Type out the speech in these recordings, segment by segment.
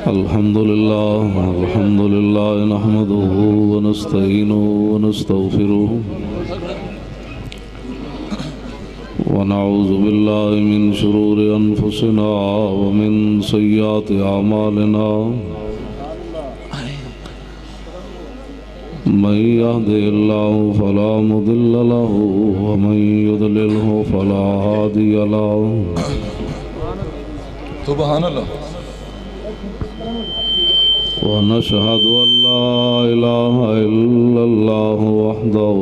الحمد لله نحمده ونستعينه ونستغفره ونعوذ بالله من شرور أنفسنا ومن سيئات أعمالنا من يهده الله فلا مضل له ومن يضلله فلا هادي له سبحان اللہ ونشهد أن لا إله إلا الله وحده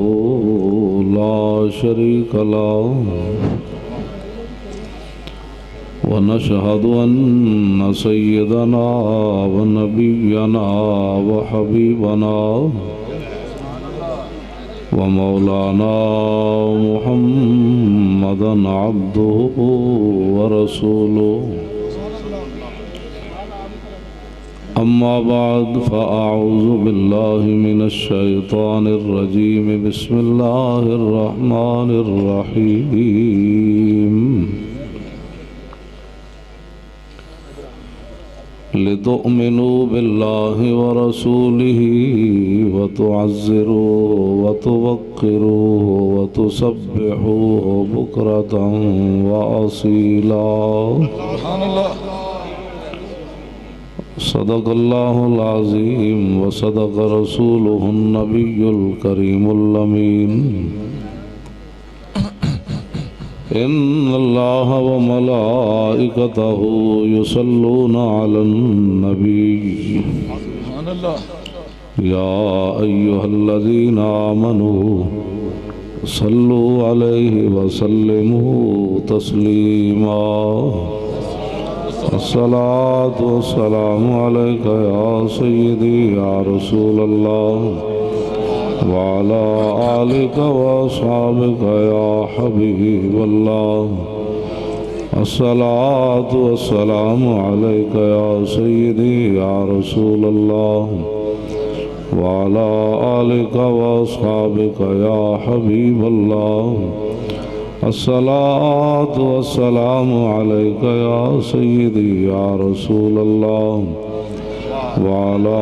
لا شريك له ونشهد أن سيدنا ونبينا وحبيبنا ومولانا محمدا عبده ورسوله أما بعد فأعوذ بالله من الشيطان الرجيم بسم الله الرحمن الرحيم لتؤمنوا بالله ورسوله وتعزروه وتوقروه وتسبحوه بكرة وأصيلا سبحان اللہ صدق الله العظيم وصدق رسوله النبي الكريم الأمين إن الله وملائكته يصلون على النبي سبحان اللہ يا أيها الذين آمنوا صلوا عليه وسلموا تسليما الصلاة والسلام عليك يا سيدي يا رسول الله وعلى آلك وأصحابك يا حبيب الله الصلاة والسلام عليك يا سيدي يا رسول الله وعلى آلك وأصحابك يا حبيب الله الصلاة والسلام عليك يا سيدي يا رسول الله وعلى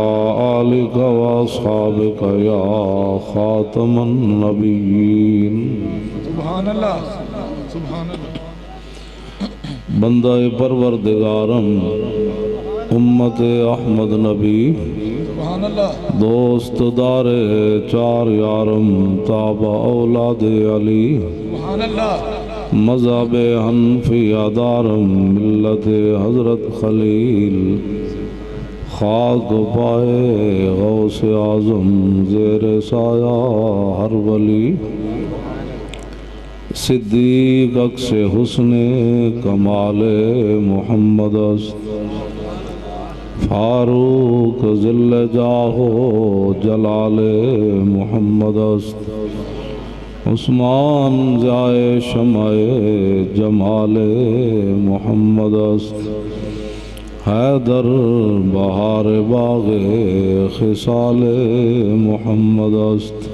آلك وأصحابك يا خاتم النبيين سبحان اللہ سبحان اللہ بندہ پروردگارم امت احمد نبی سبحان اللہ دوست دار چار یارم تابع اولاد علی سبحان اللہ مذہب حنفیہ دارم ملت حضرت خلیل خاک پائے غوث اعظم زیر سایہ ہر ولی صدیق عکس حسن کمال محمد است فاروق ذل جاہو جلال محمد است عثمان ضیائے شمع جمال محمد است حیدر بہار باغ خصال محمد است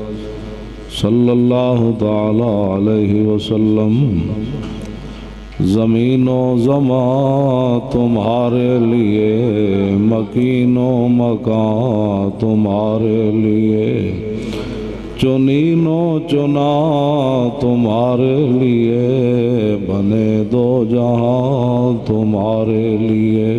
صلی اللہ تعالی علیہ وسلم زمین و زمان تمہارے لیے مکین و مکان تمہارے لیے چنین و چنا تمہارے لیے بنے دو جہاں تمہارے لیے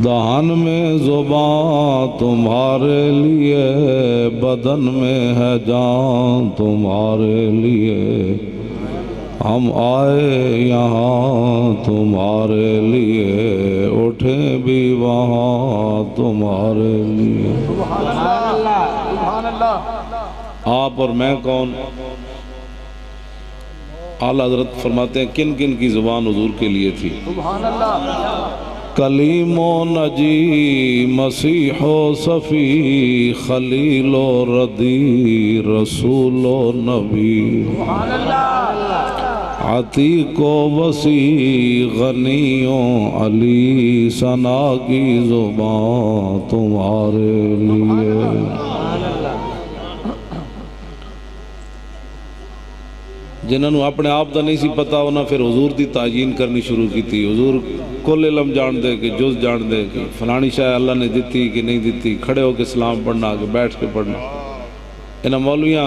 دہن میں زبان تمہارے لیے بدن میں ہے جان تمہارے لیے ہم آئے یہاں تمہارے لیے اٹھے بھی وہاں تمہارے لیے سبحان اللہ آپ اور میں کون؟ اعلیٰ حضرت فرماتے ہیں کن کن کی زبان حضور کے لیے تھی؟ سبحان اللہ کلیم و نجی مسیح و صفی خلیل و ردی رسول و نبی سبحان اللہ عتیق و وسیع غنی و علی ثنا کی زبان تمہارے لیے جنہوں نے اپنے آپ دا نہیں سی پتا انہاں پھر حضور دی تعین کرنی شروع کی تھی. حضور کل علم جان دے کہ جز جان دے کہ فلانی شاہ اللہ نے دیتی کہ نہیں دیتی، کھڑے ہو کے اسلام پڑھنا کہ بیٹھ کے پڑھنا. انہاں مولویاں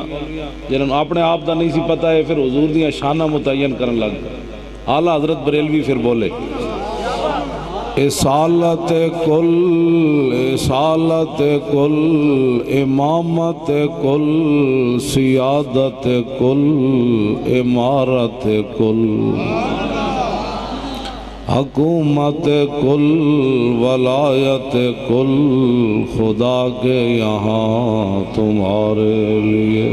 جنہوں اپنے آپ دا نہیں سی پتہ ہے پھر حضور دیاں شانہ متعین کرن لگ گئے. اعلیٰ حضرت بریلوی پھر بولے اصالت کل، اصالت کل، امامت کل، سیادت کل، امارت کل، حکومت کل، ولایت کل، خدا کے یہاں تمہارے لیے.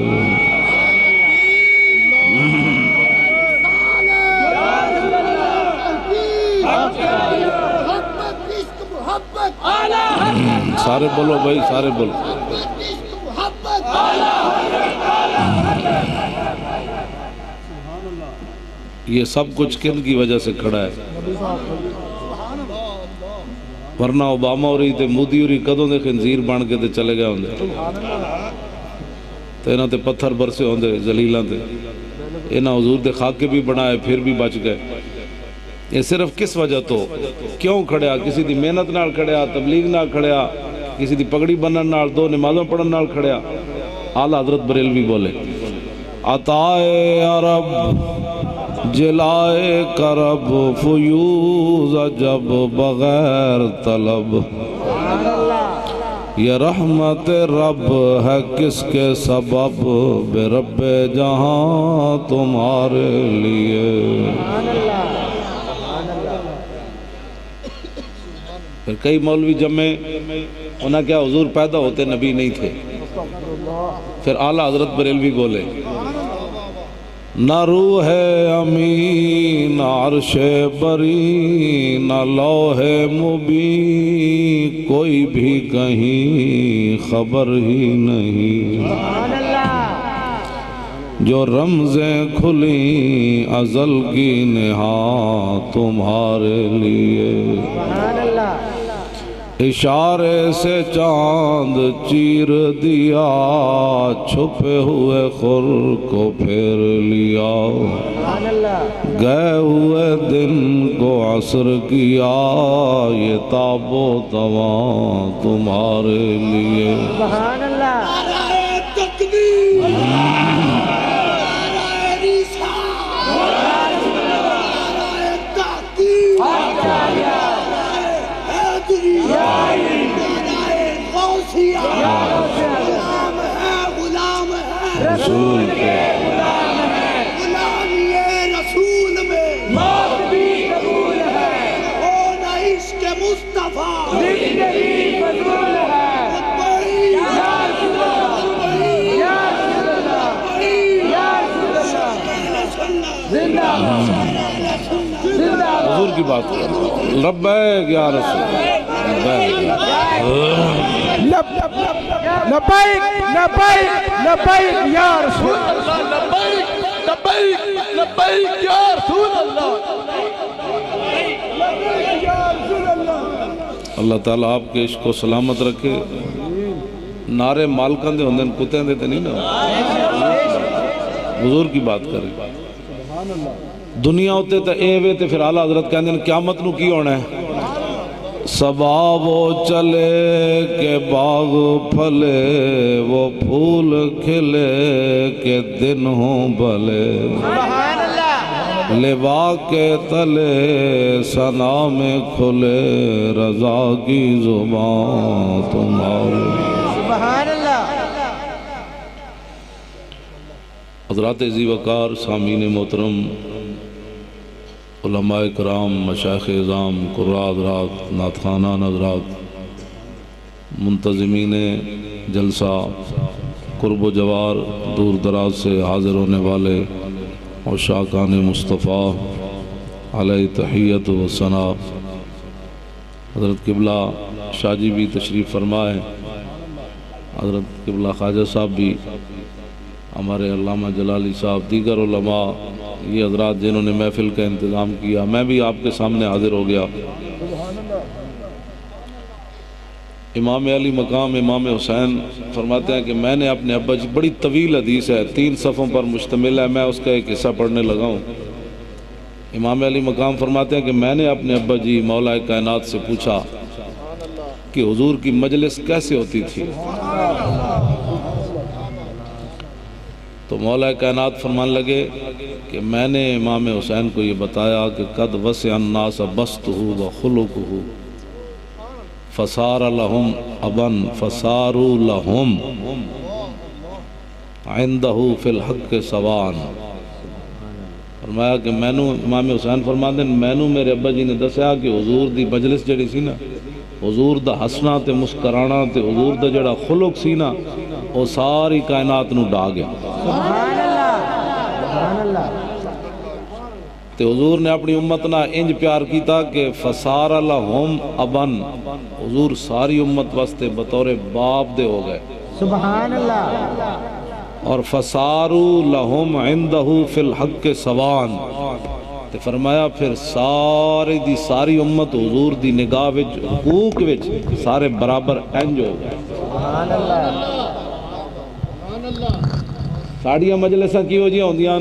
سارے بولو بھائی، سارے بولو. یہ سب کچھ کن کی وجہ سے کھڑا ہے؟ ورنہ اوباما ہو رہی تھے، مودی ہو رہی، کدوں دے خنزیر بان کے تے چلے گئے ہوندے تے انہاں تے پتھر برسے ہوندے ذلیلاں تے. انہاں حضور دے خاکے بھی بنائے پھر بھی بچ گئے. یہ صرف کس وجہ تو کیوں کھڑیا؟ کسی دی محنت نال کھڑیا، تبلیغ نال کھڑیا، کسی دی پگڑی بنن نال، دو نمازوں پڑھن نال کھڑیا. اعلیٰ حضرت بریلوی بولے عطائے عرب جلائے کرب، فیوز جب بغیر طلب، یہ رحمت رب ہے کس کے سبب، بے رب جہاں تمہارے لیے. پھر کئی مولوی جمعے انہاں کیا حضور پیدا ہوتے نبی نہیں تھے. پھر اعلیٰ حضرت بریلوی بولے نہ روح امین، نہ عرش بری، نہ لوح مبین، کوئی بھی کہیں خبر ہی نہیں. جو رمزیں کھلیں ازل کی نہا تمہارے لیے. اشارے سے چاند چیر دیا، چھپے ہوئے خور کو پھیر لیا، گئے ہوئے دن کو عصر کیا، یہ تاب و تواں تمہارے لیے. سبحان اللہ. نعرہ تکبیر، نعرہ رسالت، نعرہ تحقیق، نعرہ حیدری، نعرہ غوثیہ، غلام ہے، غلام ہے رسول کے، غلامی رسول میں موت بھی قبول ہے، ہونا عشق مصطفیٰ، زندگی فضول ہے. یا رسول اللہ، یا رسول اللہ، یا رسول اللہ. زندہ باد، زندہ باد. حضور کی بات کر لبیک یا رسول لبیک لبیک لبیک یا رسول اللہ، لبیک لبیک لبیک یا رسول اللہ. اللہ تعالیٰ آپ کے عشق کو سلامت رکھے. نعرے مالکان دے ہوندے کتیں دے تے نہیں نا، حضور کی بات کریں. دنیا ہوتے تا اے وے تے پھر اعلیٰ حضرت کہندے ہیں قیامت نو کی ہونا ہے. صبا وہ چلے کہ باغ پھلے، وہ پھول کھلے کہ دن ہوں بھلے، سبحان اللہ. لوا کے تلے ثنا میں کھلے، رضا کی زبان تمہارے. سبحان اللہ. حضرات عزیز وقار سامعین محترم، علماء کرام، مشائخ اعظام، قراء حضرات، نعت خوانان حضرات، منتظمین جلسہ، قرب و جوار، دور دراز سے حاضر ہونے والے عشاقان مصطفیٰ علیہ تحیت و ثنا. حضرت قبلہ شاہ جی بھی تشریف فرمائے، حضرت قبلہ خواجہ صاحب بھی، ہمارے علامہ جلالی صاحب، دیگر علماء، یہ حضرات جنہوں نے محفل کا انتظام کیا. میں بھی آپ کے سامنے حاضر ہو گیا. امام علی مقام امام حسین فرماتے ہیں کہ میں نے اپنے ابا جی، بڑی طویل حدیث ہے، 3 صفوں پر مشتمل ہے، میں اس کا ایک حصہ پڑھنے لگا ہوں. امام علی مقام فرماتے ہیں کہ میں نے اپنے ابا جی مولا کائنات سے پوچھا کہ حضور کی مجلس کیسے ہوتی تھی، تو مولا کائنات فرمان لگے کہ میں نے امام حسین کو یہ بتایا کہ قد وسع الناس بسطہ وخلقہ فصار لہم ابن فصاروا لہم عندہ فی الحق سوان۔ فرمایا کہ مینو امام حسین فرماتے ہیں مینو میرے ابا جی نے دسیا کہ حضور دی مجلس جڑی سی نا، حضور دا ہسنا تے مسکرانا تے حضور دا جڑا خلق سی نا، وہ ساری کائنات نو ڈا گیا۔ سبحان اللہ، سبحان اللہ۔ تے حضور نے اپنی امت نہ انج پیار کیتا کہ فصار لہم ابن، حضور ساری امت واسطے بطور باپ دے ہو گئے، سبحان اللہ۔ اور فصاروا لہم عندہ فی الحق سوان، تے فرمایا پھر ساری دی ساری امت حضور دی نگاہ وچ حقوق وچ سارے برابر انج ہو گئے۔ سبحان اللہ۔ ساڑیاں مجلساں کیوں جی ہوندیاں،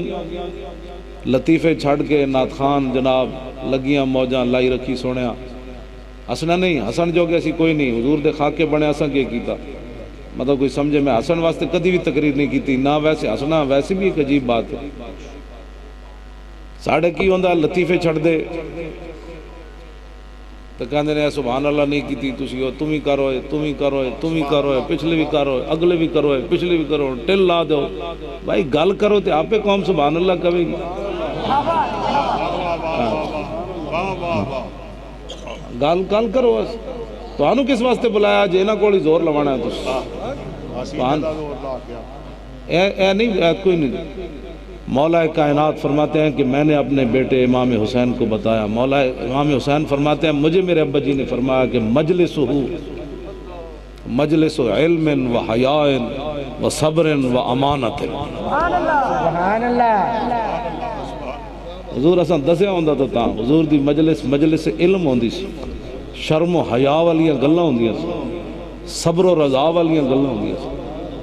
لطیفے چھڑ کے نعت خان جناب لگیاں موجاں لائی رکھی سونیا، ہسنا نہیں، ہسن جو کہ اسی کوئی نہیں، حضور دے خاکے بنے اساں کے کیتا، مطلب کوئی سمجھے میں ہسن واسطے کدی بھی تقریر نہیں کیتی، نہ ویسے ہسنا ویسے بھی ایک عجیب بات ہے۔ ساڑھے کی ہوندہ لطیفے چھڑ دے تو کہندے نے سبحان اللہ نہیں کیتی تسی ہو، تم ہی کرو ہے، تم ہی کرو ہے، تم ہی کرو ہے، پچھلے بھی کرو ہے، اگلے بھی کرو ہے، پچھلے بھی کرو، ٹل لا دو بھائی، گل کرو تے آپ پہ قوم سبحان اللہ کبھی گل کرو۔ تو آنو کس واسطے بلایا جے نہ کوئی زور لوانا ہے تو اے نہیں، اے کوئی نہیں۔ مولا کائنات فرماتے ہیں کہ میں نے اپنے بیٹے امام حسین کو بتایا، مولا امام حسین فرماتے ہیں مجھے میرے ابا جی نے فرمایا کہ مجلس علم و حیاء و صبر و امانت۔ سبحان اللہ۔ حضور اساں دسیا ہوندا تو تاں حضور دی مجلس علم ہوندی سی، شرم و حیا والیاں گلاں ہوندیاں سی، صبر و رضا والیاں گلاں ہوندیاں سی،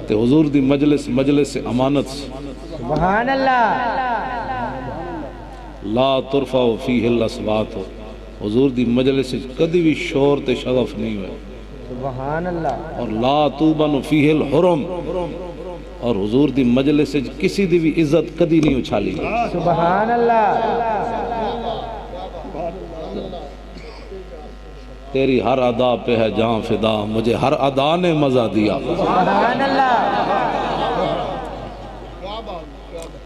تے حضور دی مجلس امانت سی۔ سبحان اللہ۔ لا ترفع فیہ الاصوات، حضور دی مجلس کدی بھی شور تے شغف نہیں ہوئے، سبحان اللہ۔ اور لا توبن فیہ الحرم، اور حضور دی مجلس کسی دی بھی عزت کدی نہیں اچھالی۔ سبحان اللہ۔ تیری ہر ادا پہ ہے جہاں فدا، مجھے ہر ادا نے مزہ دیا۔ سبحان اللہ۔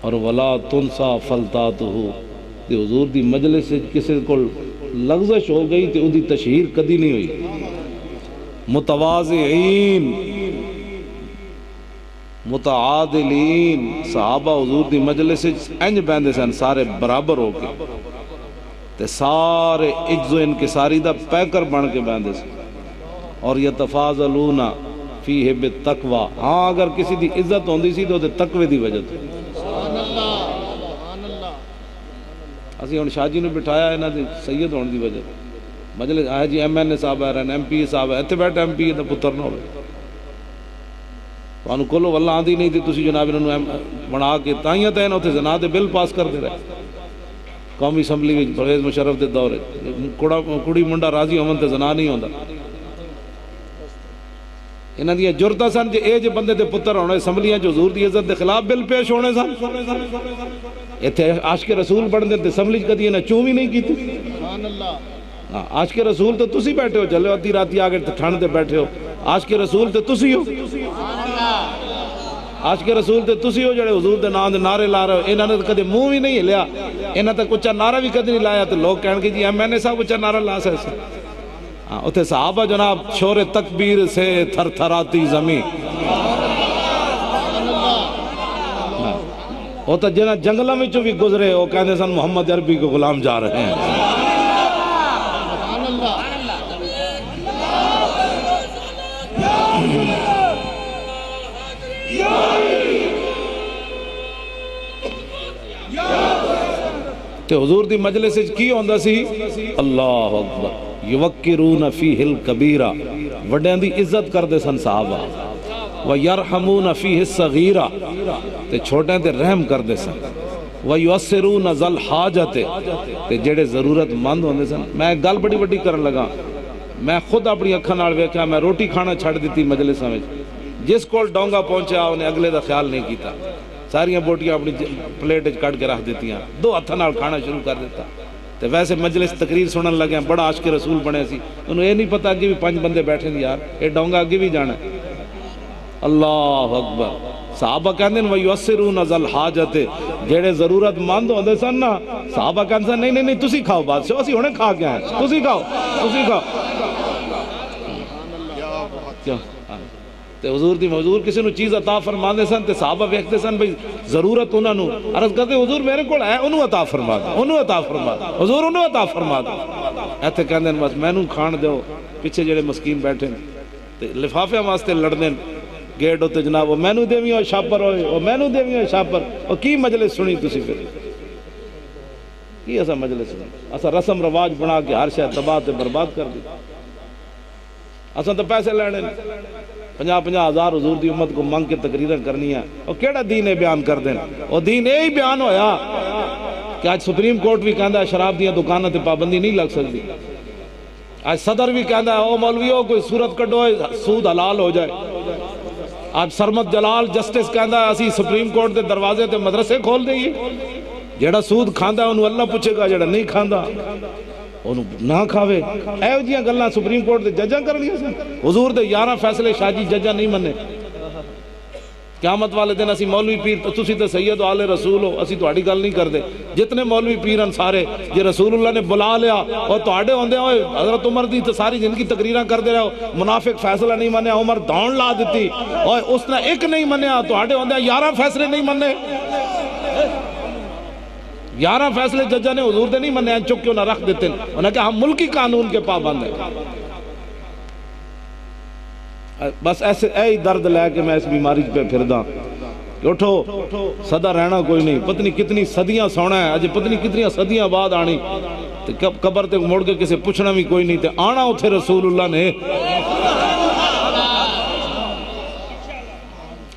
اور ولا تنسا فلتاتہ، تے حضور دی مجلس کسی کو لغزش ہو گئی تے اودی تشہیر کدی نہیں ہوئی۔ متواضعین متعادلین، صحابہ حضور دی مجلس انج بیندے سن سارے برابر ہو کے، تے سارے عجز و انکساری دا پیکر بن کے بیندے سن، اور یتفاضلون فیہ بالتقوی، ہاں اگر کسی دی عزت ہوندی سی تو دے تقوی دی وجہ تھی۔ اسی ہن شاہ جی نے بٹھایا انہاں دی سید ہون دی وجہ مجلس آئے جی ایم این اے صاحب آ رہے ہیں، ایم پی صاحب ہے، ایتھے بیٹھے ایم پی دا پتر نہ ہوئے، تو کولو واللہ آندھی نہیں تھی تسی جناب انہوں نے بنا کے تائیاں تائیاں اتھے زنا دے بل پاس کر دے رہے قومی اسمبلی میں پرویز مشرف دے دور کڑی منڈا راضی ہومن تے زنا نہیں ہوندا۔ انہاں دیاں جرتاں سن جے اے جے بندے دے پتر ہونے اسمبلیاں جو حضور دی عزت دے خلاف بل پیش ہونے سن، ایتھے عاشق رسول بن دے تے اسمبلی کدی انہاں چوں بھی نہیں کیتی۔ عاشق رسول تو تسی بیٹھے ہو، چلے ادھی راتی آگے ٹھنڈ دے بیٹھے ہو، عاشق رسول تے تسی ہو، عاشق رسول تے تسی ہو جڑے حضور دے نام دے نعرے لا رہے ہو۔ انہاں نے کدے منہ بھی نہیں ہلیا، انہاں تے کچھ نعرہ بھی کدی نہیں لایا، تو لوگ کہن گے جی ایم این اے صاحب کچھ نعرہ لا سکتے۔ اتھے صحابہ جناب شور تکبیر سے تھر تھراتی زمین، وہ تو جنہ جنگلوں میں بھی گزرے وہ کہنے سن محمد عربی کو غلام جا رہے ہیں۔ تے حضور دی مجلس کی ہوندا سی اللہ اکبر، یوکرون فیہ الکبیرہ، وڈیاں دی عزت کردے سن صحابہ، ویرحمون فیہ الصغیرہ، تے چھوٹے تے رحم کردے سن۔ وَيُؤَثِّرُونَ ذَا الْحَاجَةِ تے جڑے ضرورت مند ہوندے سن. میں گل بڑی بڑی کرن لگا. میں خود اپنی اکھاں نال ویکھیا. میں روٹی کھانا چھڑ دتی مجلساں وچ. جس کول ڈونگا پہنچیا انہیں اگلے دا خیال نہیں کیتا. ساریاں بوٹیاں اپنی پلیٹ وچ کٹ کے رکھ دتیاں. دو ہتھاں نال کھانا شروع کر دیتا. تے ویسے مجلس تقریر سنن لگے بڑا عاشق رسول بنے سی. انہوں یہ نہیں پتا کہ بھی 5 بندے بیٹھے ہیں یار یہ ڈونگا اگے بھی جانا ہے. اللہ اکبر. صحابہ کہندے ہیں وَيُؤَثِّرُونَ ذَا الْحَاجَةِ جڑے ضرورت مند ہوندے سن نا صحابہ کہندے سن نہیں تسی کھاؤ بادشاہ اسی ہنے کھا کے آئے تسی کھاؤ کیا تے حضور دی حضور کسی نو چیز عطا فرماندے سن تے صحابہ ویکھدے سن بھئی ضرورت انہاں نو عرض کرتے حضور میرے کول ہے انہوں عطا فرما دو حضور انہوں عطا فرما دو. ایتھے کہندے بس مینوں کھان دیو. پیچھے جڑے مسکین بیٹھے تے لفافے واسطے لڑدے گیٹ ہوتے جناب وہ مینو دیویاں شاپر ہوئے وہ مینو دیویاں شاپر. وہ کی مجلس سنی تسی پھر کی ایسا مجلس سنی. ایسا رسم رواج بنا کے ہر شے تباہ تے برباد کر دی. ایسا تو پیسے لینے 50-50 ہزار حضور دی امت کو منگ کے تقریریں کرنی ہے. اور کیڑا دین ہے بیان کر دیں. اور دین یہی بیان ہویا کہ آج سپریم کورٹ بھی کہندا ہے شراب دیاں دکانوں تے پابندی نہیں لگ سکتی. آج صدر بھی کہندا ہے او مولویو کوئی صورت کڈو سود حلال ہو جائے. آج سرمد جلال جسٹس کہندا ہے اسی سپریم کورٹ دے دروازے تے مدرسے کھول دئیے. جیڑا سود کھاندا ہے انہوں اللہ پوچھے گا جیڑا نہیں کھاندا انہوں نہ کھاوے. ایو جیاں گلاں سپریم کورٹ دے ججاں کرنیاں سن. حضور دے 11 فیصلے شاہ جی ججاں نہیں منے. قیامت والے دن اسی مولوی پیر تسی تے سید و آل رسول ہو اسی تہاڈی گل نہیں کردے. جتنے مولوی پیرن سارے جے رسول اللہ نے بلا لیا اور تہاڈے ہوندے ہوئے حضرت عمر دی تے ساری زندگی تقریراں کردے رہو. منافق فیصلہ نہیں منیا عمر دھون لا دتی اور اس نے ایک نہیں منیا. تہاڈے ہوندے 11 فیصلے نہیں منے. 11 فیصلے ججاں نے حضور دے نہیں منے چک کے انہاں رکھ دیتے. انہوں نے کہا ہم ملکی قانون کے پابند ہیں. بس ایسے اے درد لے کے میں اس بیماری پہ پھرداں کہ اٹھو صدا رہنا کوئی نہیں. پتنی کتنی صدیاں سونا ہے. اج پتنی کتنی صدیاں بعد آنی تے قبر تے مڑ کے کسے پوچھنا بھی کوئی نہیں تے آنا اتھے رسول اللہ نے.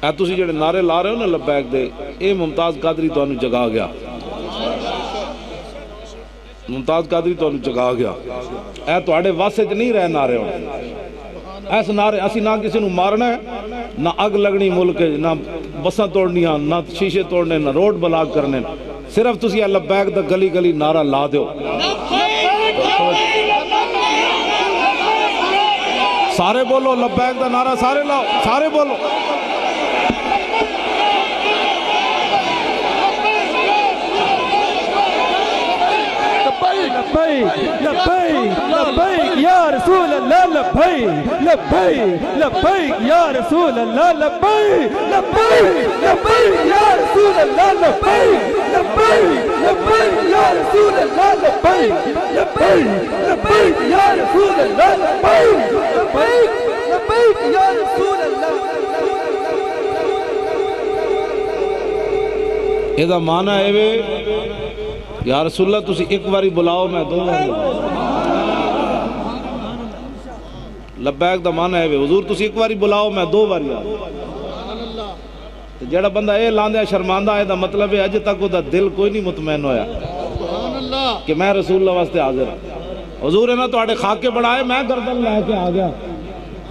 اے تسی جڑے نعرے لا رہے ہو نا لبیک دے اے ممتاز قادری تانوں جگا گیا. ممتاز قادری تانوں جگا گیا. اے تواڈے واسطے تے نہیں رہے نعرے ہون. ایس نعرے اسی نہ کسی نو مارنا ہے نہ اگ لگنی ملک نہ بساں توڑنیاں نہ شیشے توڑنے نہ روڈ بلاک کرنے. صرف تسی لبیک دا گلی گلی نعرہ لا دیو. سارے بولو لبیک دا نعرہ سارے لاؤ سارے بولو. لبیک لبیک لبیک یا رسول اللہ لبیک لبیک لبیک یا رسول اللہ لبیک لبیک لبیک یا رسول اللہ لبیک لبیک لبیک یا رسول اللہ لبیک لبیک لبیک یا رسول اللہ لبیک لبیک لبیک یا رسول اللہ. یہ معنی ہے وے یا رسول اللہ تسی ایک باری بلاؤ میں دو باری لبیک دا معنی ہے حضور تسی ایک باری بلاؤ میں دو باری آؤ. جڑا بندہ اے لاندیا شرماندہ ہے دا مطلب ہے اج تک دا دل کوئی نہیں مطمئن ہویا کہ میں رسول اللہ واسطے حاضر ہوں. حضور نے تواڈے خاکے بڑھائے میں گردن لے کے آ گیا.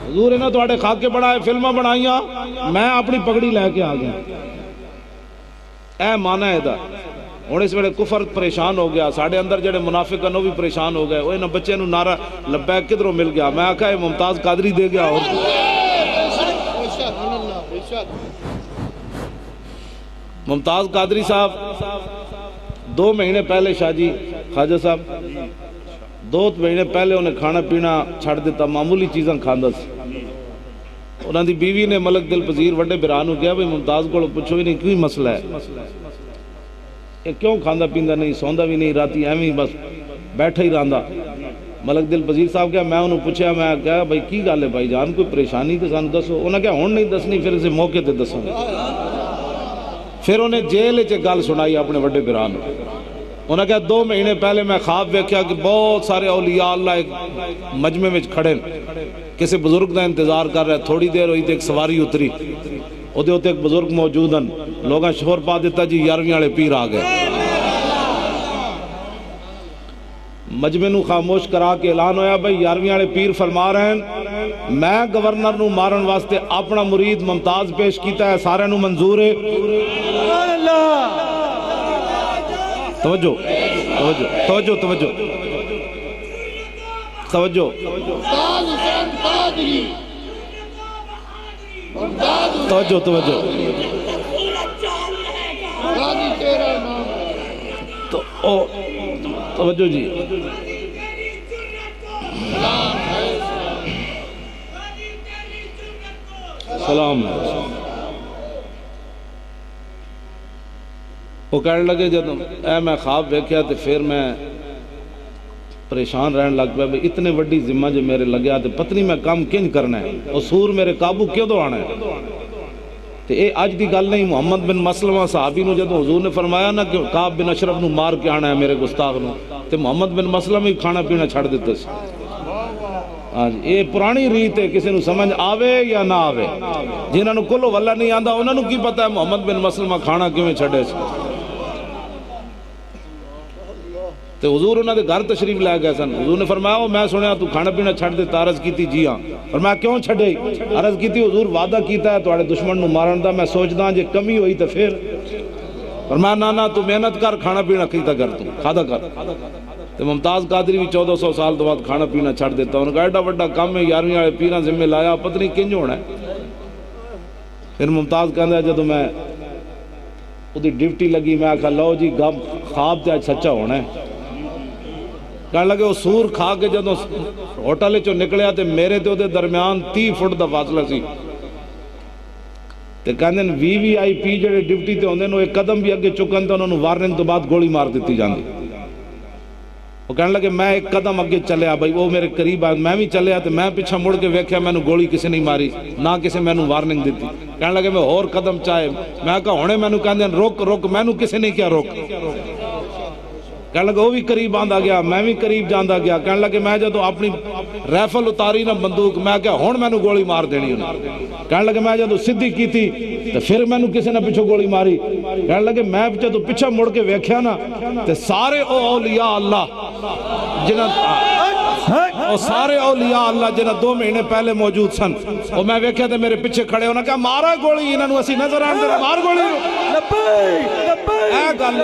حضور نے تواڈے خاکے بڑھائے فلماں بنائیاں میں اپنی پگڑی لے کے آ گیا. اے معنی ہے دا. ہوں اس ویلے کفر پریشان ہو گیا. ساڑھے اندر جڑے منافق ہیں وہ بھی پریشان ہو گئے. وہ انہاں بچے نو نعرہ لبیک کدھروں مل گیا. میں آکھا ہے ممتاز قادری دے گیا. ممتاز قادری صاحب 2 مہینے پہلے شاہ جی خواجہ صاحب 2 مہینے پہلے انہیں کھانا پینا چھڑ دیتا. معمولی چیزاں کھاندا سی. انہاں دی بیوی نے ملک دل پذیر وڈے برا نو کہا بھئی ممتاز کو پوچھو ہی نہیں کوئی مسئلہ ہے یہ کیوں کھاندا پیندا نہیں سوندا بھی نہیں راتی ایویں بس بیٹھا ہی رہندا. ملک دل پذیر صاحب کہا میں انہوں پوچھا میں کہا بھائی کی گل ہے بھائی جان کوئی پریشانی تے سانوں دسو. انہاں کہا ہن نہیں دسنی پھر اسے موقع تے دساں. پھر انہیں جیل وچ گل سنائی اپنے وڈے برا نو. انہاں کہا 2 مہینے پہلے میں خواب ویکھیا کہ بہت سارے اولیاء اللہ ایک مجمع وچ کھڑے کسی بزرگ دا انتظار کر رہے. تھوڑی دیر ہوئی تے ایک سواری اتری وہ دے ہوتے ایک بزرگ موجود ہیں، لوگاں شور پا دیتا جی 11ویں والے پیر آ گئے۔ مجمع نو خاموش کرا کے اعلان ہویا بھائی 11ویں والے پیر فرما رہے ہیں میں گورنر نو مارن واسطے اپنا مرید ممتاز پیش کیتا ہے، سارے نو منظور ہے۔ توجہ توجہ توجہ توجہ توجہ توجہ توجہ توجہ جی۔ سلام ہے۔ وہ کہنے لگے جب میں خواب ویکھیا تے پھر میں پریشان رہن لگ پیا بھئی اتنے وڈی ذمہ جو میرے لگیا تے پتہ نہیں میں کام کنج کرنا ہے، اور سور میرے قابو کیوں دو آنا ہے۔ تے اے آج دی گل نہیں، محمد بن مسلمہ صحابی نو جدوں حضور نے فرمایا نا کہ کعب بن اشرف نو مار کے آنا ہے میرے گستاخ نو، تے محمد بن مسلمہ ہی کھانا پینا چھڑ دیتا سی۔ یہ پرانی ریت ہے، کسی نو سمجھ آوے یا نہ آوے، جنہاں نو کلو واللہ نہیں آندا انہاں نو کی پتہ ہے محمد بن مسلمہ کھانا کیویں چھڑے سی۔ تے حضور انہاں دے گھر تشریف لے گئے سن، حضور نے فرمایا میں سنیا تو کھانا پینا چھڑ دیتا، عرض کیتی جی ہاں، فرمایا کیوں چھڑے؟ عرض کیتی حضور وعدہ کیتا ہے تواڈے دشمن نو مارن دا، میں سوچدا جے کمی ہوئی تے پھر؟ فرمایا نا تو محنت کر، کھانا پینا کیتا کر، تو کھادا کر۔ تے ممتاز قادری بھی 1400 سال تو بعد کھانا پینا چھڑ دیتا، انہوں نے کہا ایڈا وڈا کام ہے 11ویں والے پیراں ذمہ لایا، پتہ نہیں کنج ہونا ہے۔ پھر ممتاز کہندا ہے جدوں میں اودی ڈیوٹی لگی میں آکھا لو جی گم خواب تے سچا ہونا ہے۔ کہنے لگے وہ سور کھا کے جدوں ہوٹل چوں نکلیا تے میرے تے دے درمیان 30 فٹ دا فاصلہ سی، تے کہندے VVIP جڑے ڈیوٹی تے ہوندے نے ایک قدم بھی اگے چکن تے انہاں نوں وارننگ تو بعد گولی مار دتی جاندی۔ وہ کہنے لگے میں ایک قدم اگے چلیا بھائی وہ میرے قریب آیا، میں بھی چلیا تے میں پیچھے مڑ کے ویکھیا مینوں گولی کسی نہیں ماری، نہ کسی مینوں وارننگ دتی۔ کہنے لگے میں اور قدم چاہے، میں کہا ہونے مینوں کہندے رک رک، مینوں کسی نہیں کیا روک۔ کہنے لگے وہ بھی قریب آندا گیا، میں بھی قریب جاندا گیا۔ کہنے لگے میں جدوں اپنی ریفل اتاری نہ بندوق، میں کہا ہن مینوں گولی مار دینی انہیں۔ کہنے لگے میں جدوں سدھی کیتی تے پھر مینوں کسی نے پیچھے گولی ماری۔ کہنے لگے میں جدوں پیچھے مڑ کے ویکھیا نا تے سارے اولیاء اللہ جنہاں سارے اولیاء اللہ جنہاں 2 مہینے پہلے موجود سن، وہ میں ویکھیا تے میرے پیچھے کھڑے ہونا کہا مارا گولی انہاں نوں اسی نظر آندے مار گولی۔ لبیک لبیک اے گل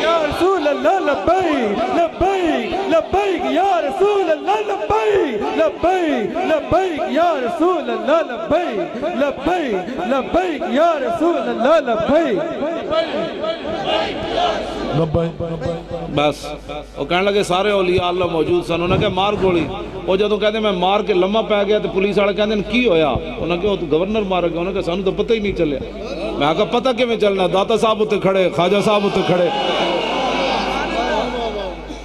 یا رسول اللہ، لبیک لبیک لبیک یا رسول اللہ، لبیک لبیک لبیک یا رسول اللہ، لبیک لبیک لبیک یا رسول اللہ، لبیک۔ بس وہ کہنے لگے سارے اولیاء اللہ موجود سن، انہوں نے کہا مار گولی۔ وہ جدوں کہتے میں مار کے لمحہ پہ گیا تو پولیس والے کہتے ہیں کی ہویا؟ انہوں نے کہا تو گورنر مارا گیا۔ انہوں نے کہا سانوں تو پتہ ہی نہیں چلیا۔ میں کہا پتہ کیویں چلنا، داتا صاحب اتنے کھڑے، خواجہ صاحب اتنے کھڑے۔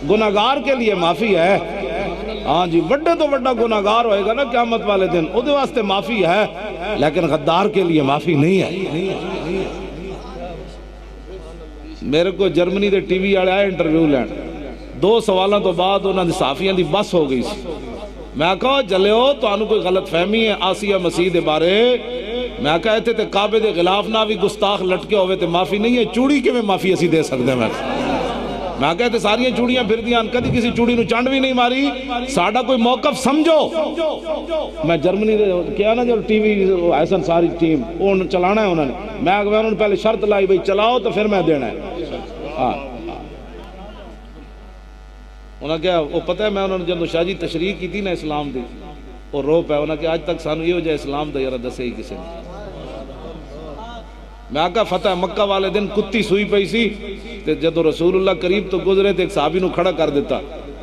گناہگار کے لیے معافی ہے، ہاں جی وڈے تو وڈا گناہگار ہوئے گا نا قیامت والے دن، اس واسطے معافی ہے، لیکن غدار کے لیے معافی نہیں ہے۔ میرے کو جرمنی دے ٹی وی والے آئے انٹرویو لین، 2 سوالوں تو بعد انہوں نے صحافیاں دی بس ہو گئی سی۔ میں کہا جلیو تانوں کوئی غلط فہمی ہے آسیہ مسیح دے بارے؟ میں کہا ایتھے تے کعبے دے غلاف نہ بھی گستاخ لٹکے ہوئے تے معافی نہیں ہے، چوڑی کے میں معافی اسی دے سکتے ہیں۔ میں کہتے ساری چوڑیاں پھر دیاں، کدی کسی چوڑی نو چانڈ بھی نہیں ماری، ساڑھا کوئی موقف سمجھو۔ میں جرمنی دے کیا نا جو ٹی وی ایسن ساری ٹیم وہ چلانا ہے انہوں نے، میں انہوں نے پہلے شرط لائی بھئی چلاؤ تو پھر میں دینا ہے۔ انہوں نے کہا وہ پتہ ہے میں انہوں نے جب شاہ جی تشریح کی تھی نا اسلام دی، وہ رو پہ انہوں نے کہا آج تک سانو یہ ہو جائے اسلام دا یارہ دسے ہی کسی نے۔ میں کہا فتح مکہ والے دن کتی سوئی پئی سی تے جدو رسول اللہ قریب تو گزرے تے ایک صحابی نو کھڑا کر دیتا،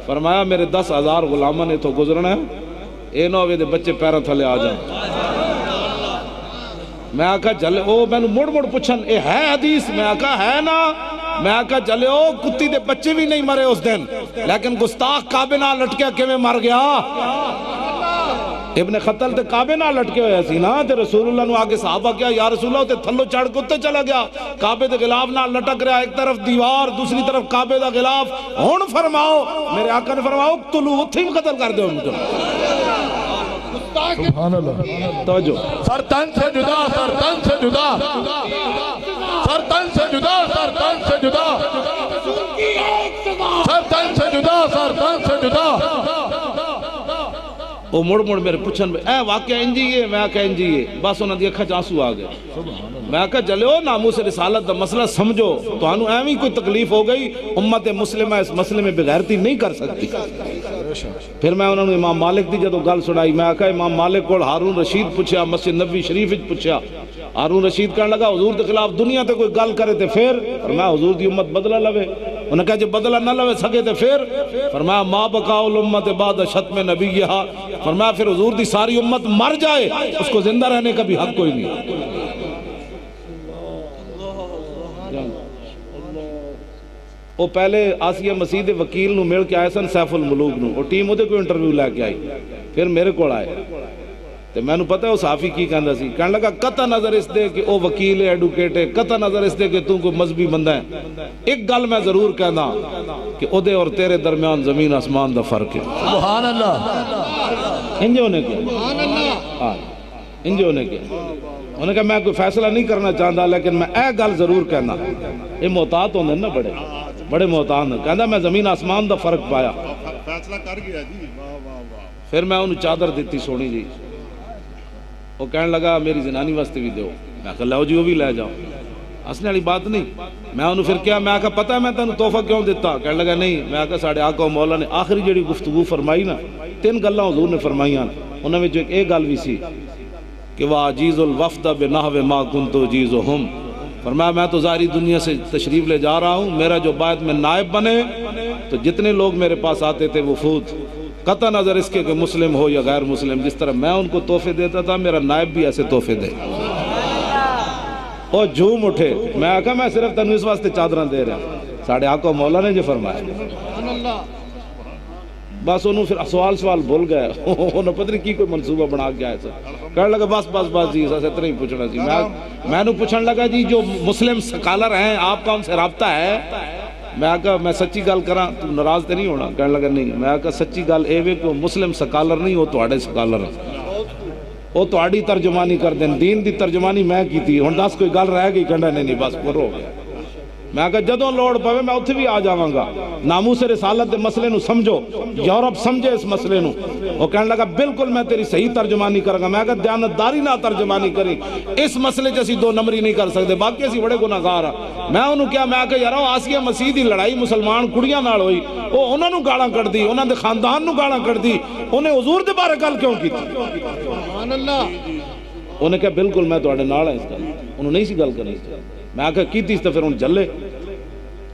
فرمایا میرے 10,000 غلامہ نے تو گزرنا ہے، اے نہ ہوئے دے بچے پیروں تھلے آ جائیں۔ میں کہا چلے او میں مڑ مڑ پوچھن اے ہے حدیث؟ میں کہا ہے نا۔ میں کہا چلے او کتی دے بچے بھی نہیں مرے اس دن، لیکن گستاخ کعبے نہ لٹکیا کیویں مر گیا؟ ابن خطل تے کعبے نہ لٹکے ہوئے سی نا، تے رسول اللہ نو آگے صحابہ کیا یا رسول اللہ تے تھلو چڑھ کتے چلا گیا، کعبے دے غلاف نہ لٹک رہا، ایک طرف دیوار دوسری طرف کعبے دا غلاف، ہن فرماؤ میرے آقا نے فرماؤ اقتلوا، اتھے ہی قتل کر دو۔ سبحان اللہ. توجہ. سر تن سے جدا، سر تن سے جدا، سر تن سے جدا، سر تن سے جدا، سر تن سے جدا، سر تن سے جدا. وہ مڑ مڑ میرے پوچھن اے واقعہ انجی ہے، میں آکھا انجی ہے، بس انہوں دی اکھا چانسو آ گئے. میں آکھا چلے ہو ناموس رسالت دا مسئلہ سمجھو، تو انہوں ایویں کوئی تکلیف ہو گئی، امت مسلمہ اس مسئلے میں بغیرتی نہیں کر سکتی. پھر میں انہوں نے امام مالک دی جدو گل سنائی، میں آکھا امام مالک کو ہارون رشید پوچھا، مسجد نبوی شریف پوچھا. ہارون رشید کہنے لگا حضور کے خلاف دنیا تے کوئی گل کرے تے پھر فرمایا حضور دی امت بدلہ لوے. انہوں نے کہا جب بدلہ نہ لوے سکے تے پھر فرمایا ما بقاء الامت بعد شتم نبیہا. فرمایا پھر حضور دی ساری امت مر جائے اس کو زندہ رہنے کا بھی حق کوئی نہیں. وہ پہلے آسیہ مسیح دے وکیل نو مل کے آئے سن سیف الملوک نو، وہ ٹیم ہوتے کوئی انٹرویو لے کے آئی، پھر میرے کو آئے تو میں نے پتہ ہے وہ صحافی کی کہندہ سی. کہنے لگا قطع نظر اس دے کہ وہ وکیل ہے، ایڈوکیٹ ہے، قطع نظر اس دے کہ تم کوئی مذہبی بندہ ہے، ایک گل میں ضرور کہنا کہ او دے اور تیرے درمیان زمین آسمان دا فرق ہے. سبحان اللہ. انجھے ہونے کے انجھے ہونے کے انہوں نے کہا میں کوئی فیصلہ نہیں کرنا چاہتا لیکن میں اے گل ضرور کہنا. یہ محتاط ہوندے نا بڑے محتاط ہیں. کہندا میں زمین آسمان دا فرق پایا. فیصلہ کر گیا جی. واہ واہ واہ. پھر میں انہوں چادر دیتی سونی جی. وہ کہنے لگا میری زنانی واسطے بھی دیو. میں کہا لو جی وہ بھی لے جاؤ. ہنسنے والی بات نہیں. میں انہوں پھر کیا میں کہا پتہ ہے میں تینوں تحفہ کیوں دیتا. کہنے لگا نہیں. میں کہا ساڑھے آقا و مولا نے آخری جڑی گفتگو فرمائی نا 3 گلاں حضور نے فرمائیاں، انہوں میں جو ایک گل بھی سی کہ وَعَجِيزُ الْوَفْدَ بِنَحْوِ مَا كُنْتُ جِيزُهُمْ. فرمایا میں تو ظاہری دنیا سے تشریف لے جا رہا ہوں، میرا جو بعد میں نائب بنے تو جتنے لوگ میرے پاس آتے تھے وفود، قطع نظر اس کے کہ مسلم ہو یا غیر مسلم، جس طرح میں ان کو تحفے دیتا تھا میرا نائب بھی ایسے تحفے دے. اور جھوم اٹھے. میں کہا میں صرف تنو اس واسطے چادریں دے رہا ہوں. ساڑھے آقا مولا نے جو فرمایا. بس انہوں پھر سوال بھول گئے. انہوں پتہ نہیں کی کوئی منصوبہ بنا کے آئے سر. کہنے لگا بس جی سر اتنا ہی پوچھنا سی. میں نے پوچھنے لگا جی جو مسلم سکالر ہیں آپ کا ان سے رابطہ ہے. میں کہا میں سچی گل کراں تو ناراض تے نہیں ہونا. کہنے لگا نہیں. میں کہا سچی گل اے وے کہ مسلم سکالر نہیں وہ تواڈے سکالر ہیں. وہ تواڈی ترجمانی کر دیں. دین دی ترجمانی میں کی تھی. ہن 10 کوئی گل رہ گئی. کہنا نہیں بس پر ہو گیا. میں کہا جدوں لوڑ پوے میں اتھے بھی آ جاواں گا. ناموس رسالت دے مسئلے نو سمجھو. یورپ سمجھے اس مسئلے نو. وہ کہنے لگا بالکل میں تیری صحیح ترجمانی کروں گا. میں کہا دیانتداری نہ ترجمانی کری. اس مسئلے چ اسی 2 نمبری نہیں کر سکتے. باقی اسی بڑے گناہگار ہاں. میں انہوں کیا میں کہا یار آسیہ مسیح دی لڑائی مسلمان کڑیاں نال ہوئی. وہ انہوں نے گالاں کٹ دی. انہوں نے خاندان نو گالاں کٹ دی. انہیں حضور دے بارے گل کیوں کی تھی؟ سبحان اللہ. انہوں نے کہا بالکل میں تواڈے نال ہاں اس گل. انہوں نہیں سی گل کرنی. میں کہا کیتی تو پھر ان جلے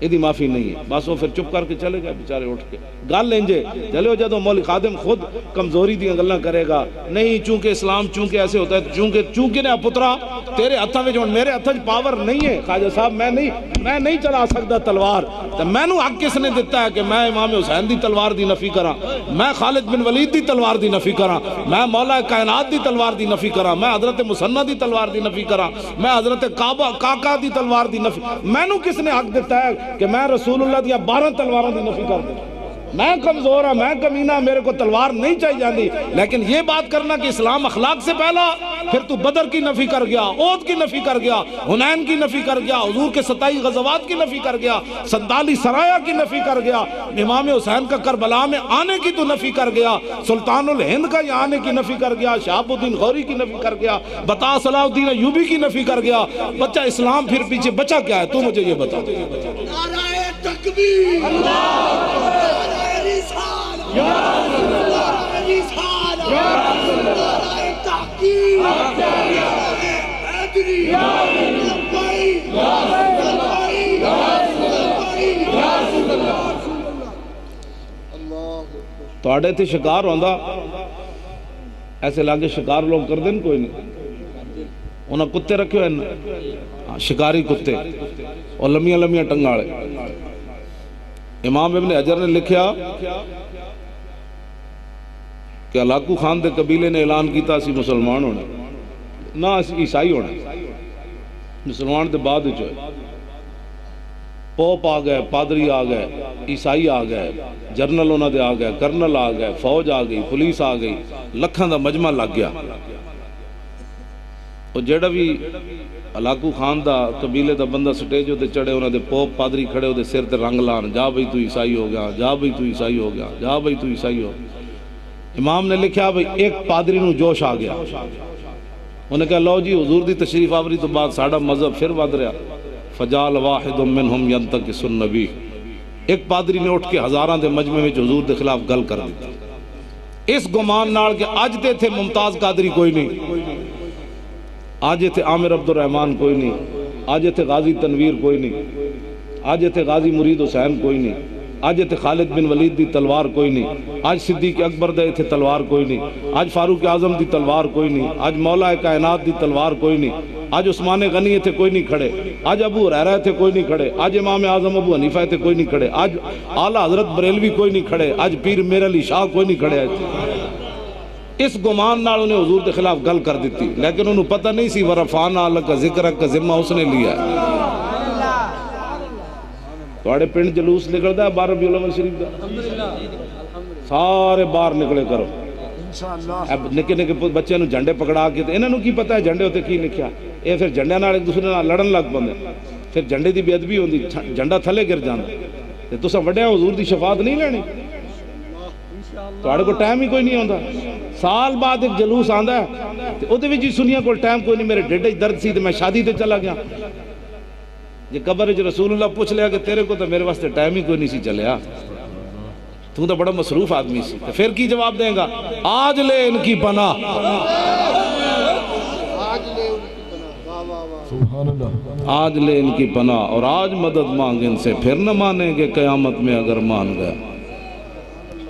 یہ دی معافی نہیں ہے. بس وہ پھر چپ کر کے چلے گئے بیچارے اٹھ کے. گل لینجے چلے ہو جدو مولی خادم خود کمزوری دی گلاں کرے گا. نہیں چونکہ اسلام چونکہ ایسے ہوتا ہے چونکہ نے پترا تیرے ہتھاں وچ ہن میرے ہتھاں وچ پاور نہیں ہے. خواجہ صاحب میں نہیں چلا سکتا تلوار. تے مینوں حق کس نے دیتا ہے کہ میں امام حسین دی تلوار دی نفی کراں؟ میں خالد بن ولید دی تلوار دی نفی کراں؟ میں مولا کائنات دی تلوار دی نفی کراں؟ میں حضرت مسنہ دی تلوار دی نفی کراں؟ میں حضرت کاکا دی تلوار دی نفی؟ مینوں کس نے حق دیتا ہے کہ میں رسول اللہ دیا 12 تلواروں دی نفی کر دوں؟ میں کمزور ہوں، میں کمینہ، میرے کو تلوار نہیں چاہیے جاندی. لیکن یہ بات کرنا کہ اسلام اخلاق سے پہلا، پھر تو بدر کی نفی کر گیا، احد کی نفی کر گیا، حنین کی نفی کر گیا، حضور کے 27 غزوات کی نفی کر گیا، 47 سرایا کی نفی کر گیا، امام حسین کا کربلا میں آنے کی تو نفی کر گیا، سلطان الہند کا یہاں آنے کی نفی کر گیا، شہاب الدین غوری کی نفی کر گیا، بتا صلاح الدین ایوبی کی نفی کر گیا. بچہ اسلام پھر پیچھے بچہ کیا ہے؟ تو مجھے یہ بتا. نعرہ تکبیر، نعرہ رسالت، نعرہ رسالت، نعرہ تحقیق، حیدری، لبیک، لبیک، تو آڑے تھے شکار ہوندہ ایسے لاگے شکار لوگ کر دیں کوئی نہیں. انہاں کتے رکھے ہوئے شکاری کتے اور لمیاں ٹنگاڑے. امام ابن حجر نے لکھیا کہ علاقو خان دے قبیلے نے اعلان کیتا اسی مسلمان ہونے نہ اسی عیسائی ہونے. مسلمان دے بعد جو ہے پوپ آ گئے، پادری آ گئے، عیسائی آ گئے، جرنل انہوں دے آ گئے، کرنل آ گئے، فوج آ گئی، پولیس آ گئی، لکھاں دا مجمع لگ گیا۔ اور جیڑا بھی علاقو خان دا قبیلے دا بندہ سٹیج تے چڑھے، انہوں دے پوپ پادری کھڑے ہوتے سر تے رنگ لان، جا بھئی تو عیسائی ہو گیا، جا بھئی تو عیسائی ہو گیا، جا بھئی تو عیسائی ہو گیا۔ امام نے لکھا بھئی ایک پادری نو جوش آ گیا، انہوں نے کہا لو جی حضور دی تشریف آوری تو بعد ساڑھا مذہب پھر ود رہا، فجال واحد منہم ینتقص النبی، ایک پادری نے اٹھ کے ہزاراں دے مجمع میں حضور دے خلاف گل کر دیتا، اس گمان نال کہ آج تے تھے ممتاز قادری کوئی نہیں، آج تھے عامر عبد الرحمن کوئی نہیں، آج تھے غازی تنویر کوئی نہیں، آج تھے غازی مرید حسین کوئی نہیں، آج تھے خالد بن ولید دی تلوار کوئی نہیں، آج صدیق اکبر دے تھے تلوار کوئی نہیں، آج فاروق اعظم دی تلوار کوئی نہیں، آج مولا کائنات دی تلوار کوئی نہیں، آج عثمان غنی تھے کوئی نہیں کھڑے، آج ابو ہریرہ تھے کوئی نہیں کھڑے، آج امام اعظم ابو حنیفہ تھے کوئی نہیں کھڑے، آج اعلیٰ حضرت بریلوی کوئی نہیں کھڑے، آج پیر میر علی شاہ کوئی نہیں کھڑے۔ اس گمان نال انہیں حضور کے خلاف گل کر دیتی، لیکن انہوں پتہ نہیں سی ورفعنا لک ذکرک کا ذمہ اس نے لیا ہے۔ توڑے پنڈ جلوس نکلتا ہے 12 ربیع الاول شریف کا، سارے باہر نکلے کرو، اب نکے نکے بچے نو جھنڈے پکڑا کے، انہوں نے کی پتہ ہے جھنڈے ہوتے کی لکھیا، اے پھر جھنڈے نال ایک دوسرے نال لڑن لگ پندے، پھر جھنڈے دی بے ادبی ہوندی، جھنڈا تھلے گر جاندا، تے تساں وڈے حضور دی شفاعت نہیں لینی، توڑے کو ٹائم ہی کوئی نہیں ہوندا۔ سال بعد ایک جلوس آندا ہے تے او دے وچ سنیا کول ٹائم کوئی نہیں، میرے ڈیڈ وچ درد سی تے میں شادی تے چلا گیا، جے قبر وچ رسول اللہ پوچھ لیا کہ تیرے کو تو میرے واسطے ٹائم ہی کوئی نہیں سی چلیا، تو تو بڑا مصروف آدمی سی، تو پھر کی جواب دیں گا؟ آج لے ان کی پناہ، آج لے ان کی پناہ، اور آج مدد مانگ ان سے، پھر نہ مانیں گے قیامت میں اگر مان گیا۔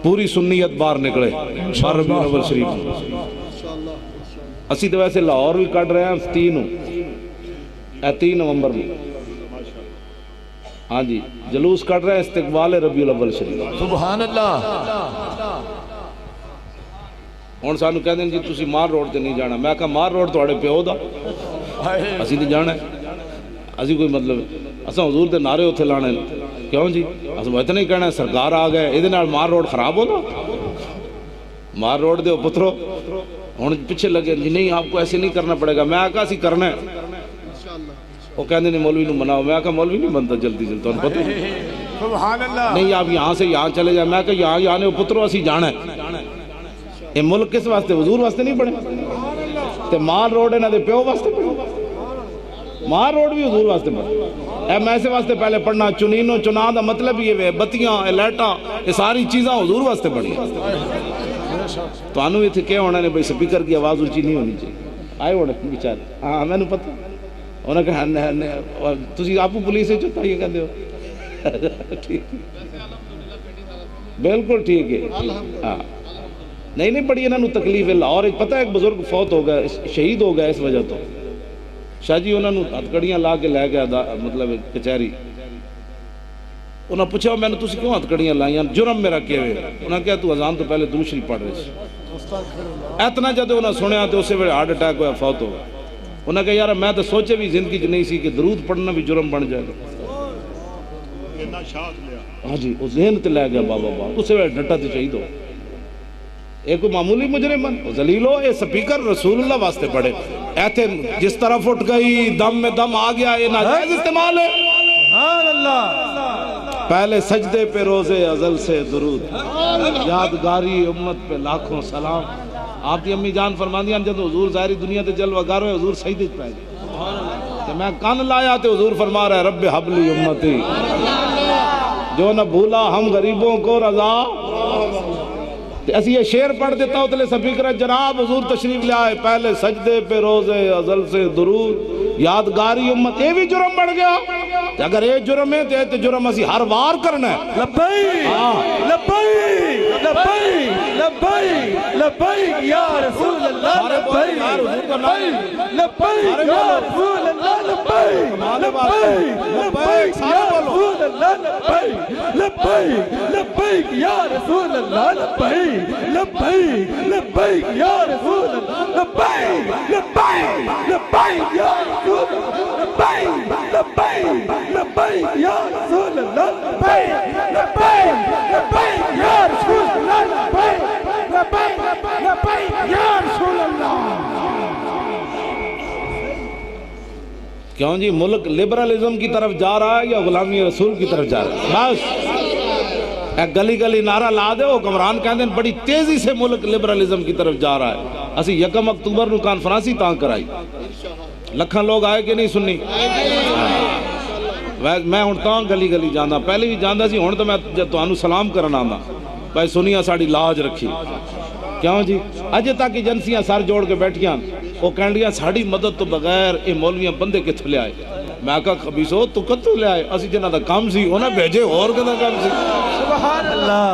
پوری سنیت باہر نکلے 12 ربیع الاول شریف، اسی تو ویسے لاہور بھی کٹ رہے ہیں 3 نومبر میں، ہاں جی جلوس کٹ رہے ہیں استقبال ربیع الاول شریف۔ سبحان اللہ۔ ہن سانو کہندے ہیں جی تسی مار روڈ تے نہیں جانا، میں کہا مار روڈ تواڈے پیو دا، اسی تے جانا ہے، اسی کوئی مطلب اساں حضور دے نعرے اوتھے لانے، کیوں جی اساں اتنا ہی کہنا ہے سرکار آ گئے ایدے نال مار روڈ خراب ہوتا، مار روڈ دے پترو ہن پیچھے لگے جی نہیں آپ کو ایسے نہیں کرنا پڑے گا، میں کہا اسی کرنا ہے، وہ کہندے نے مولوی نو مناؤ، میں کہا مولوی نہیں بنتا جلدی جلدی تو پتہ نہیں، آپ یہاں سے یہاں چلے جائیں، میں کہا یہاں یہاں نے پترو اسی جانا ہے، یہ ملک کس واسطے؟ حضور واسطے نہیں بنے، تے مار روڈ ہے نا دے پیو واسطے بنے، مار روڈ بھی حضور واسطے بنے، اے میں سے واسطے پہلے پڑھنا چنین و چنان دا مطلب یہ ہے بتیاں لائٹاں یہ ساری چیزاں حضور واسطے بڑی ہیں، تو انہوں یہ تھے کہ ہونا نے بھئی سپیکر کی آواز اونچی نہیں ہونی چاہیے، آئے ہونا بیچارے، ہاں میں نے پتہ، انہوں نے کہا تسی آپ کو پولیس سے چوتا یہ کہتے ہو، بالکل ٹھیک ہے، ہاں نہیں بڑی انہوں نے تکلیف ہے، اور ایک پتہ ایک بزرگ فوت ہو گیا، شہید ہو گیا اس وجہ تو، شاہ جی انہوں نے ہتھکڑیاں لا کے لے گیا مطلب کچہری، انہوں نے پوچھا میں نے تسی کیوں ہتھکڑیاں لائیاں، جرم میرا کیا ہے، انہوں نے کہا تو اذان تو پہلے درود شریف پڑھ رہے سے، اتنا جدے انہوں نے سنیا تو اسے ویلے ہارٹ اٹیک ہوا فوت ہو گیا، انہوں نے کہا یار میں تو سوچے بھی زندگی نہیں سی کہ درود پڑھنا بھی جرم بن جائے گا، ہاں جی وہ ذہن تے لے گیا بابا بابا، اسے ویلے ڈٹا تے شہید ہو، ایک معمولی مجرم ذلیلو، یہ سپیکر رسول اللہ واسطے پڑھے، ایتھے جس طرف اٹھ گئی دم میں دم آ گیا، یہ ناجائز استعمال ہے، سبحان اللہ، پہلے سجدے پہ روزے ازل سے درود، یادگاری امت پہ لاکھوں سلام، آپ کی امی جان فرماندیاں جب حضور ظاہری دنیا تے جلوہ گر ہوئے حضور سجدے پہ گئے، کہ میں کان لایا تے حضور فرما رہا ہے رب حبلی امتی، جو نہ بھولا ہم غریبوں کو رضا، ایسی یہ شعر پڑھ دیتا ہوتا لے سپیکر جناب حضور تشریف لے آئے، پہلے سجدے پہ روزے ازل سے درود، یادگاری امت، یہ بھی جرم بڑھ گیا، اگر یہ جرم ہے تو یہ جرم اسی ہر وار کرنا ہے، لبیک لبیک لبیک لبیک لبیک یا رسول اللہ، لبیک لبیک لبیک یا رسول اللہ، لبیک لبیک لبیک یا رسول اللہ، لبیک لبیک لبیک یا رسول اللہ، لبیک لبیک لبیک یا رسول اللہ، لبیک لبیک لبیک یا رسول اللہ، لبیک لبیک لبیک یا رسول کیوں جی ملک لبرلزم کی طرف جا رہا ہے یا غلامی رسول کی طرف جا رہا ہے؟ بس ایک گلی گلی نعرہ لا دے حکمران کہندے ہیں بڑی تیزی سے ملک لبرلزم کی طرف جا رہا ہے. اسی 1 اکتوبر نو کانفرنسی تاں کرائی لکھاں لوگ آئے کہ نہیں سننی. میں ہن تاں گلی گلی جانا پہلے بھی جانا سی ہن تو میں تانوں سلام کرنا آندا بھائی سنیا ساڑی لاج رکھی. کیوں جی اج تک ایجنسیاں سر جوڑ کے بیٹھیاں وہ کہندیاں ساڑی مدد تو بغیر اے مولویاں بندے کتھوں لے آئے. میں کہا خبیثو تو کتھوں لے آئے اسی جنہاں دا کام سی انہاں بھیجے اور کدا کام سی. سبحان اللہ.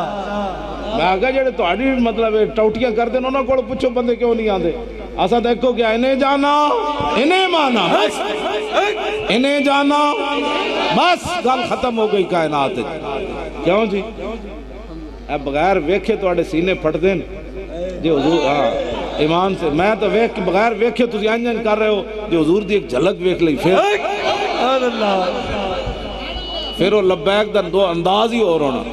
میں کہا جڑے تہاڈی مطلب ٹوٹیاں کردے انہاں کول پوچھو بندے کیوں نہیں آندے. اسا دیکھو کہ انہیں جانا انہیں مانا بس انہیں جانا بس گل ختم ہو گئی کائنات. کیوں جی اے بغیر ویکھے تہاڈے سینے پھٹ دین جی حضور. ہاں ایمان سے میں تو ویکھ بغیر ویکھے تسی انج کر رہے ہو جو حضور دی ایک جھلک ویکھ لئی پھر وہ لبیک دا دو انداز ہی اور ہونا.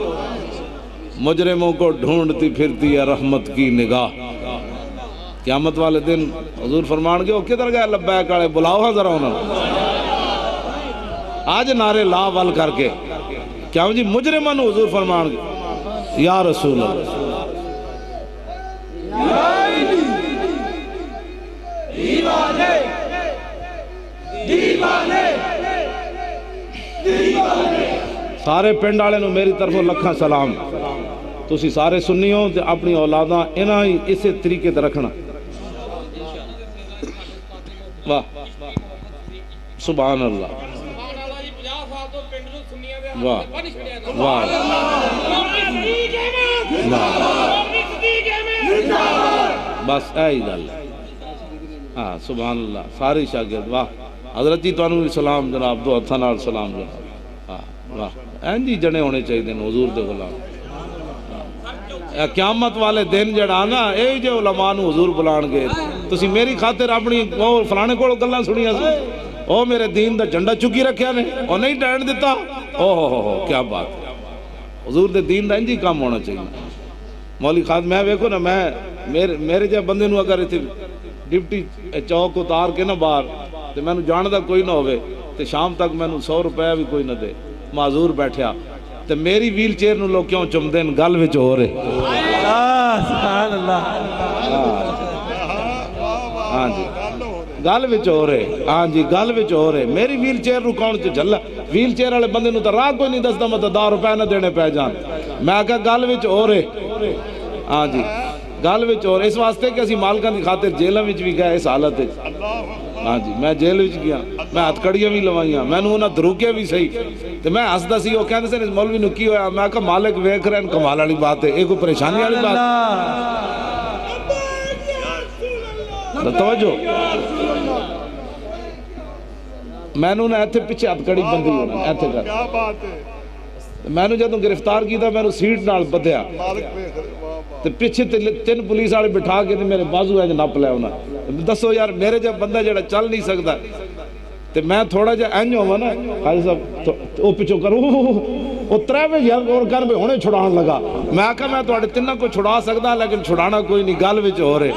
مجرموں کو ڈھونڈتی پھرتی ہے رحمت کی نگاہ. قیامت والے دن حضور فرمان گے وہ کدھر گئے لبیک والے بلاؤ ہاں ذرا انہوں آج نعرے لا ول کر کے. کیا جی مجرمان حضور فرمان گے یا رسول اللہ سارے پنڈ والے نو میری طرف لکھاں سلام. تسی سارے سنی ہو تے اپنی اولاداں انہاں ہی اسے طریقے تے رکھنا. واہ سبحان اللہ واہ واہ بس ایہی گل ہے. ہاں سبحان اللہ سارے شاگرد واہ حضرت جی تانوں بھی سلام جناب دو ہتھاں نال سلام جناب. ہاں واہ این جی جنے ہونے چاہیے حضور دے غلام. قیامت والے دن جڑا نا اے جے علماء نو حضور بلان گے تسی میری خاطر اپنی فلانے کول گلاں سنیاں سی او میرے دین دا جھنڈا چکی رکھیا نے او نہیں ڈین دیتا. او ہو کیا بات ہے. حضور دے دین دا انجی کام ہونا چاہیے. مولوی خادم میں ویکھو نا میں میرے جے بندے نو اگر ایتھے ڈپٹی چوک اتار کے نہ باہر تے مینوں جاندا کوئی نہ ہوے تے شام تک مینوں 100 روپے بھی کوئی نہ دے معذور بیٹھیا تے میری ویل چیئر نو لوگ کیوں چمدے ہیں گل وچ ہو رہے. سبحان اللہ. ہاں جی گل وچ ہو رہے. ہاں جی گل وچ ہو رہے. میری ویل چیئر نو کون چ جھلا ویل چیئر والے بندے نو تے راہ کوئی نہیں دسدا میں تے 10 روپے نہ دینے پے جان. میں کہا گل وچ ہو رہے. ہاں جی گل وچ ہو رہے اس واسطے کہ اسی مالکاں دی خاطر جیلاں وچ بھی گئے اس حالت وچ. ہاں جی میں جیل وچ گیا میں ہتھ کڑیاں بھی لوائیاں مینوں انہاں دروکے بھی صحیح تے میں ہسدا سی وہ کہندے سن اس مولوی نو کی ہویا. میں کہا مالک ویکھ رہے ہیں کمال والی بات ہے یہ کوئی پریشانی والی بات توجہ. مینوں نہ ایتھے پیچھے ہتھ کڑی بندی ہونا ایتھے کر مینوں جدوں گرفتار کیتا مینوں سیٹ نال بدھیا تے پیچھے 3 پولیس والے بٹھا کے میرے بازو اج نپ لے انہاں. دسو یار میرے جب بندہ جڑا چل نہیں سکتا تے میں تھوڑا جہا انج ہوا نا حاجی صاحب او پچھو کرو او 3 وجے یار اور کر بھی ہونے چھڑان لگا. میں آکھا میں تواڈے تیناں کو چھڑا سکدا لیکن چھڑانا کوئی نہیں گل وچ ہو رہے.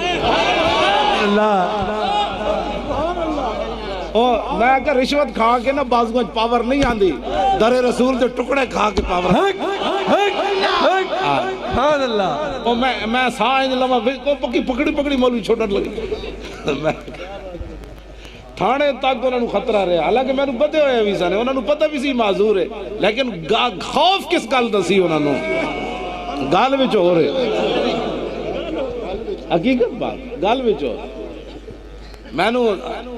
میں آکھا رشوت کھا کے نا بازو وچ پاور نہیں آندی در رسول دے ٹکڑے کھا کے پاور. سبحان اللہ. میں ساہ انج لما پکڑی مولوی چھوٹن لگے. تھانے تک انہوں نے خطرہ رہا حالانکہ میں نے پتے ہوئے بھی سانے انہوں نے پتہ بھی سی معذور ہے لیکن خوف کس گل دسی انہوں نے گل وچ ہو رہے. حقیقت بات گل وچ ہو رہے. میں نے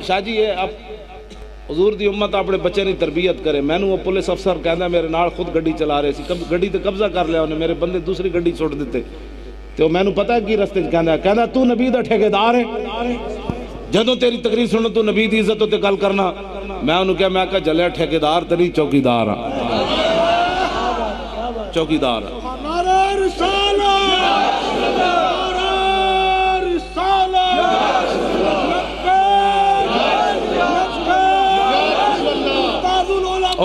شاہ جی یہ اب حضور دی امت اپنے بچے نے تربیت کرے. میں نے وہ پولیس افسر کہندا میرے نال خود گڈی چلا رہے سی گڈی تے قبضہ کر لیا انہیں میرے بندے دوسری گڈی چھوڑ دیتے تو میں نے پتہ ہے کی رستے کہندا تو نبی دا ٹھیکیدار ہے جدوں تیری تقریر سنو تو نبی دی عزت تے گل کرنا. میں انہوں کہا جلیا ٹھیکیدار تے نہیں چوکیدار ہاں چوکیدار ہاں. نعرہ رسالت نعرہ رسالت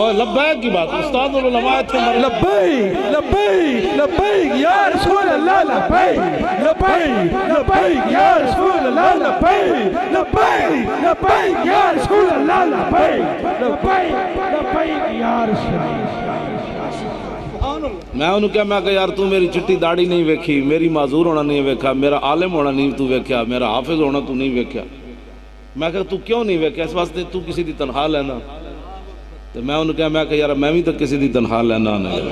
اور لبیک کی بات استاد العلماء تھے لبیک لبیک لبیک یا رسول اللہ لبیک لبیک لبیک یا رسول اللہ لبیک لبیک لبیک یا رسول اللہ لبیک لبیک لبیک یا رسول اللہ. میں انہوں کیا میں کہ یار تو میری چٹی داڑھی نہیں ویکھی، میری معذور ہونا نہیں ویکھا، میرا عالم ہونا نہیں تو ویکھیا، میرا حافظ ہونا تو نہیں ویکھیا. میں کہا تو کیوں نہیں ویکھیا؟ اس واسطے تو کسی دی تنخواہ لینا. تو میں انہوں کیا میں کہ یار میں بھی تو کسی دی تنخواہ لینا نہیں.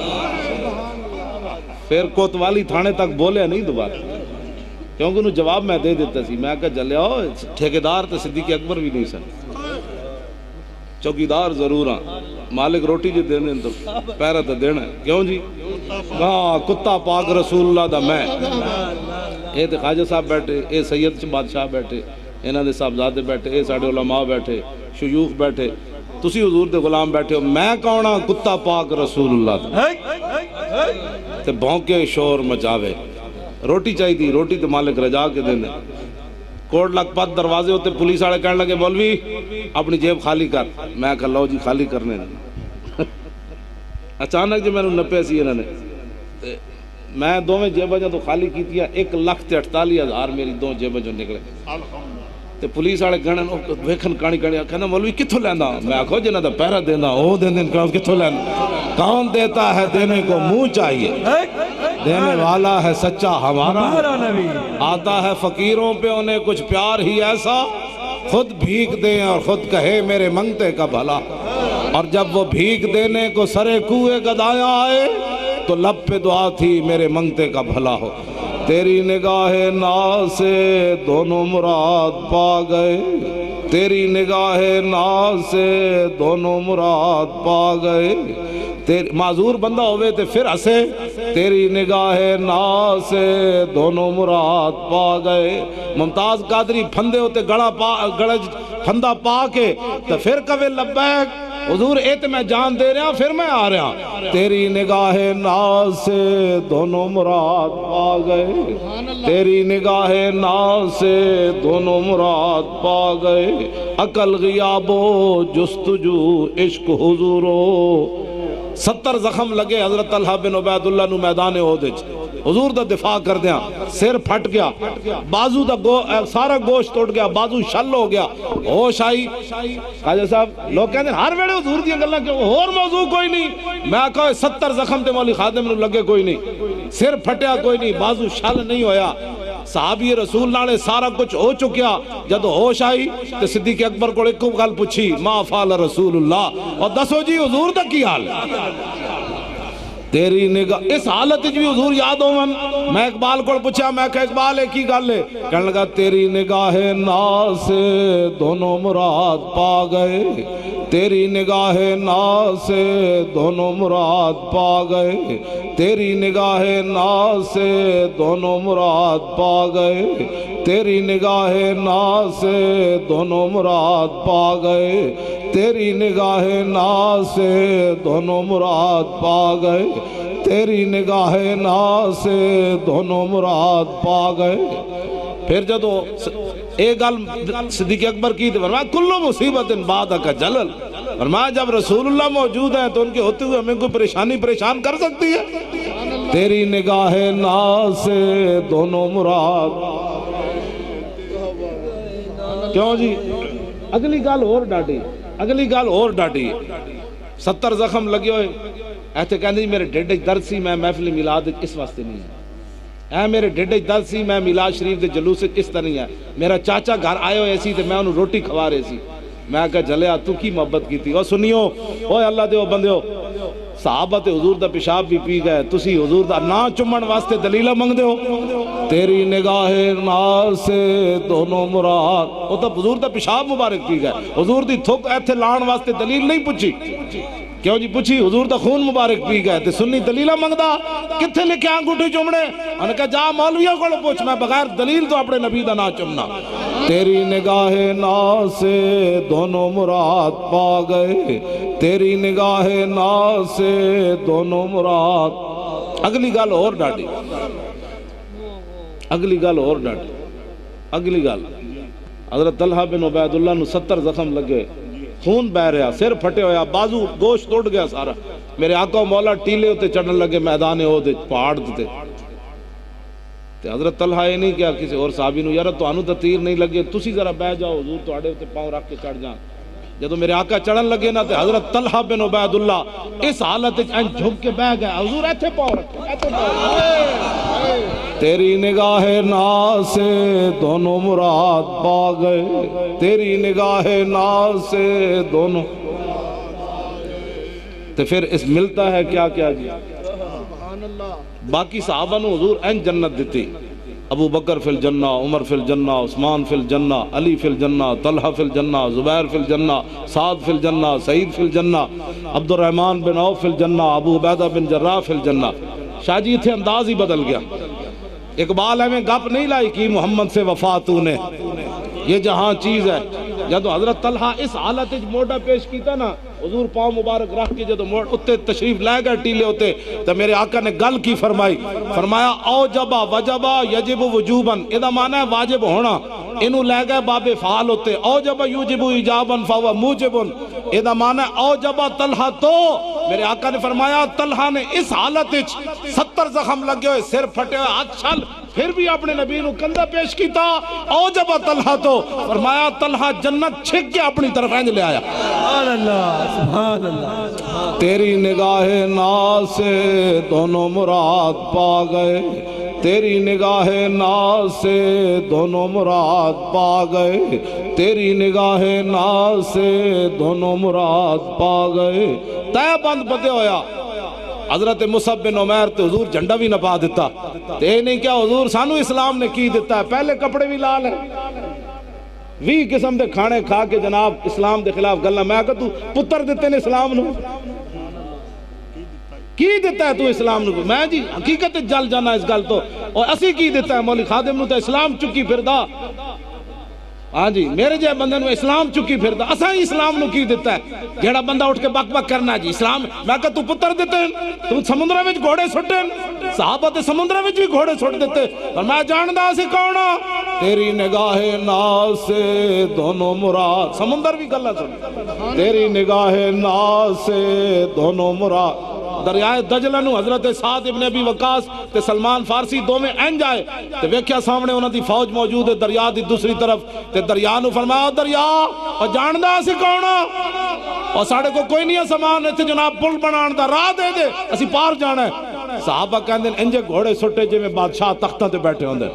پھر کوتوالی تھانے تک بولے نہیں دوبارہ، کیونکہ انہوں جواب میں دے دیتا سی. میں کہا جلیا ٹھیکیدار تو صدیق اکبر بھی نہیں سن، چوکیدار ضرور ہاں، مالک روٹی جو دینے تو پیرا تو دینا ہے. کیوں جی؟ ہاں کتا پاک رسول اللہ دا میں. اے تے خواجہ صاحب بیٹھے، اے سید بادشاہ بیٹھے، انہاں دے صاحبزادے بیٹھے، اے ساڑے علماء بیٹھے، شیوخ بیٹھے، تسی حضور دے غلام بیٹھے ہو. میں کونہ کتا پاک رسول اللہ دا تے بھونکے شور مچاوے. روٹی چاہی تھی، روٹی تے مالک رجا کے دینے. کوٹ لگ پت دروازے ہوتے پولیس آڑے کہنے لگے مولوی اپنی جیب خالی کر. میں کہا لو جی خالی کرنے. اچانک جو میں نے نپے سی انہوں نے، میں دو میں جیبہ جو تو خالی کی تیا 1,48,000 میری دو جیبہ جو نکلے. تے پولیس آڑے گھنن ویکھن کانی کہنا مولوی کتھوں لیندہ؟ میں آکھو جنہ دا پہرہ دیندہ او دیندن کتھوں لیندہ؟ کون دیتا ہے دینے کو منہ چاہیے، دینے والا ہے سچا ہمارا. آتا ہے فقیروں پہ انہیں کچھ پیار ہی ایسا، خود بھیک دیں اور خود کہے میرے منگتے کا بھلا. اور جب وہ بھیک دینے کو سرے کوئے گدایا آئے تو لب پہ دعا تھی میرے منگتے کا بھلا ہو. تیری نگاہ ناز سے دونوں مراد پا گئے، تیری نگاہ ناز سے دونوں مراد پا گئے. معذور بندہ ہوئے تے پھر ہسے، تیری نگاہ ناز سے دونوں مراد پا گئے. ممتاز قادری پھندے ہوتے گڑج پھندہ پا کے تو پھر کبھی لبیک حضور ایت میں جان دے رہا پھر میں آ رہا. تیری نگاہ ناز سے دونوں مراد پا گئے، تیری نگاہ ناز سے دونوں مراد پا گئے. عقل غیاب و جستجو عشق حضورو. 70 زخم لگے حضرت طلحہ بن عبید اللہ نو میدان احد وچ. حضور دا دفاع کر دیاں، سر پھٹ گیا، بازو دا سارا گوشت ٹوٹ گیا، بازو شل ہو گیا، ہوش آئی. خواجہ صاحب لوگ کہتے ہیں ہر ویڑے حضور دی گلاں کہ اور موضوع کوئی نہیں. میں کہا 70 زخم تے مولی خادم نو لگے کوئی نہیں، سر پھٹیا کوئی نہیں، بازو شل نہیں ہویا. صحابی رسول نالے سارا کچھ ہو چکیا. جب ہوش آئی تو صدیق اکبر کو ایک گل پوچھی ما فعل رسول اللہ، اور دسو جی حضور دا کی حال ہے؟ تیری نگاہ اس حالت بھی حضور یاد ہو. میں اقبال کو پوچھا، میں کہ اقبال ایک ہی گل ہے. کہنے لگا تیری نگاہ ناز سے دونوں مراد پا گئے، تیری نگاہ ناز سے دونوں مراد پا گئے، تیری نگاہ ناز سے دونوں مراد پا گئے، تیری نگاہ ناز سے دونوں مراد پا گئے، تیری نگاہ ناز سے دونوں مراد پا گئے، تیری نگاہ ناز سے دونوں مراد پا گئے. پھر جدو ایک گل صدیق اکبر کی تھی، فرمایا کلو مصیبت بعد کا جلل. فرمایا جب رسول اللہ موجود ہیں تو ان کے ہوتے ہوئے ہمیں کوئی پریشان کر سکتی ہے؟ تیری نگاہ ناز سے دونوں مراد. کیوں جی؟ اگلی گل اور ڈاٹی، اگلی گل اور ڈاٹی. 70 زخم لگے ہوئے ایتھے کہندے میرے ڈیڈ درد سی، میں محفل میلاد اس واسطے نہیں ہے. میرے ڈیڈ درد سی، میں میلاد شریف دے جلوس اس طرح نہیں ہے. میرا چاچا گھر آئے ہوئے سی تے میں انہوں روٹی کھوا رہے سی. میں کہا جلیا تو کی محبت کی تھی. اور سنیو اوے اللہ دے بندیو، صحابہ تے حضور دا پیشاب بھی پی گئے، تسی حضور دا نا چمن واسطے دلیلہ منگ دے ہو. تیری نگاہ ناز سے دونوں مراد، وہ تو حضور دا پیشاب مبارک پی گئے. حضور دی تھوک ایتھے لان واسطے دلیل نہیں پوچھی. کیوں جی پوچھی؟ حضور دا خون مبارک پی گئے تے سنی دلیلہ منگدا کتھے لکھے انگوٹھی چومنے؟ انہوں نے کہا جا مولویوں کو پوچھ، میں بغیر دلیل تو اپنے نبی دا نا چمنا. تیری نگاہ ناز سے دونوں مراد پا گئے، تیری نگاہ ناز سے دونوں مراد. اگلی گل اور ڈاٹی، اگلی گل اور ڈاٹی، اگلی گل حضرت طلحہ بن عبید اللہ نو 70 زخم لگے، خون بہ رہا، سر پھٹے ہویا، بازو گوشت ٹوٹ گیا سارا. میرے آقا مولا ٹیلے ہوتے چڑھنے لگے میدان احد پہاڑ تے. تے حضرت طلحہ یہ نہیں کیا کسی اور صحابی نو یار تانوں تے تیر نہیں لگے تسی ذرا بہ جاؤ حضور تواڈے اوتے پاؤں رکھ کے چڑھ جان جدو میرے آقا چڑھن لگے نا تے حضرت طلحہ بن عبید اللہ اس حالت وچ این جھک کے بہ گئے حضور ایتھے پاؤں رکھے ایتھے پاؤں تیری نگاہ ناز سے دونوں مراد پا گئے تیری نگاہ ناز سے دونوں تے پھر اس ملتا ہے کیا کیا جی باقی صحابہ نو حضور این جنت دیتی ابو بکر فی الجنہ عمر فی الجنہ عثمان فی الجنہ علی فی الجنہ طلحہ فی الجنہ زبیر فی الجنہ سعد فی الجنہ سعید فی الجنہ عبد الرحمن بن عوف فی الجنہ ابو عبیدہ بن جراح فی الجنہ شاہ جی تھے انداز ہی بدل گیا اقبال ہمیں گپ نہیں لائی کی محمد سے وفا تو نے یہ جہاں چیز ہے جب حضرت طلحہ اس حالت موڈا پیش کیتا نا حضور پاؤں مبارک رکھ کے جدو موڑ اتے تشریف لے گئے ٹیلے ہوتے تو میرے آقا نے گل کی فرمایا اوجبا وجبا یجب وجوبن ادا معنی ہے واجب ہونا انہوں لے گئے باب فعال ہوتے اوجبا یوجب ایجابن فہو موجبن ادا معنی ہے اوجبا طلحہ تو میرے آقا نے فرمایا طلحہ نے اس حالت 70 زخم لگے ہوئے سر پھٹے ہوئے ہاتھ چھل پھر بھی اپنے نبی نو کندھا پیش کیتا اوجبا طلحہ تو فرمایا طلحہ جنت چھک کے اپنی طرف اینج لے آیا سبحان اللہ سبحان اللہ تیری نگاہ ناز سے دونوں مراد پا گئے تیری نگاہ ناز سے دونوں مراد پا گئے تیری نگاہ ناز سے دونوں مراد پا گئے تے بند بدے ہویا حضرت مصعب بن عمیر تے حضور جھنڈا بھی نہ پا دیتا تے نہیں کیا حضور سانو اسلام نے کی دیتا ہے پہلے کپڑے بھی لال ہیں 20 قسم دے کھانے کھا کے جناب اسلام دے خلاف گلنا میں کہا تو پتر دیتے نے اسلام نو کی دیتا ہے تو اسلام نو میں جی حقیقت جل جانا اس گل تو اور اسی کی دیتا ہے مولی خادم نو تو اسلام چکی پھر دا ہاں جی میرے جے بندے نو اسلام چکی پھر دا اساں ہی اسلام نو کی دیتا ہے جیڑا بندہ اٹھ کے بک بک کرنا جی اسلام میں کہا تو پتر دیتے ہیں تو سمندرہ وچ گھوڑے سٹے صحابہ تے سمندرہ وچ بھی گھوڑے سٹ دیتے اور میں جاندہ سے کونا تیری نگاہ ناز سے دونوں مراد سمندر بھی گلہ سن تیری نگاہ ناز سے دونوں مراد دریائے دجلہ نو حضرت سعد ابن ابی وقاص تے سلمان فارسی دو میں این جائے تے ویکھیا سامنے انہاں دی فوج موجود ہے دریا دی دوسری طرف تے دریا نو فرمایا دریا اور جاندہ سے کونا اور ساڑھے کو کوئی نہیں ہے سامان اتنے جناب پل بنان دا راہ دے دے اسی پار جانا ہے صحابہ کہندے انجے گھوڑے سٹے جے میں بادشاہ تختہ تے بیٹھے ہوندے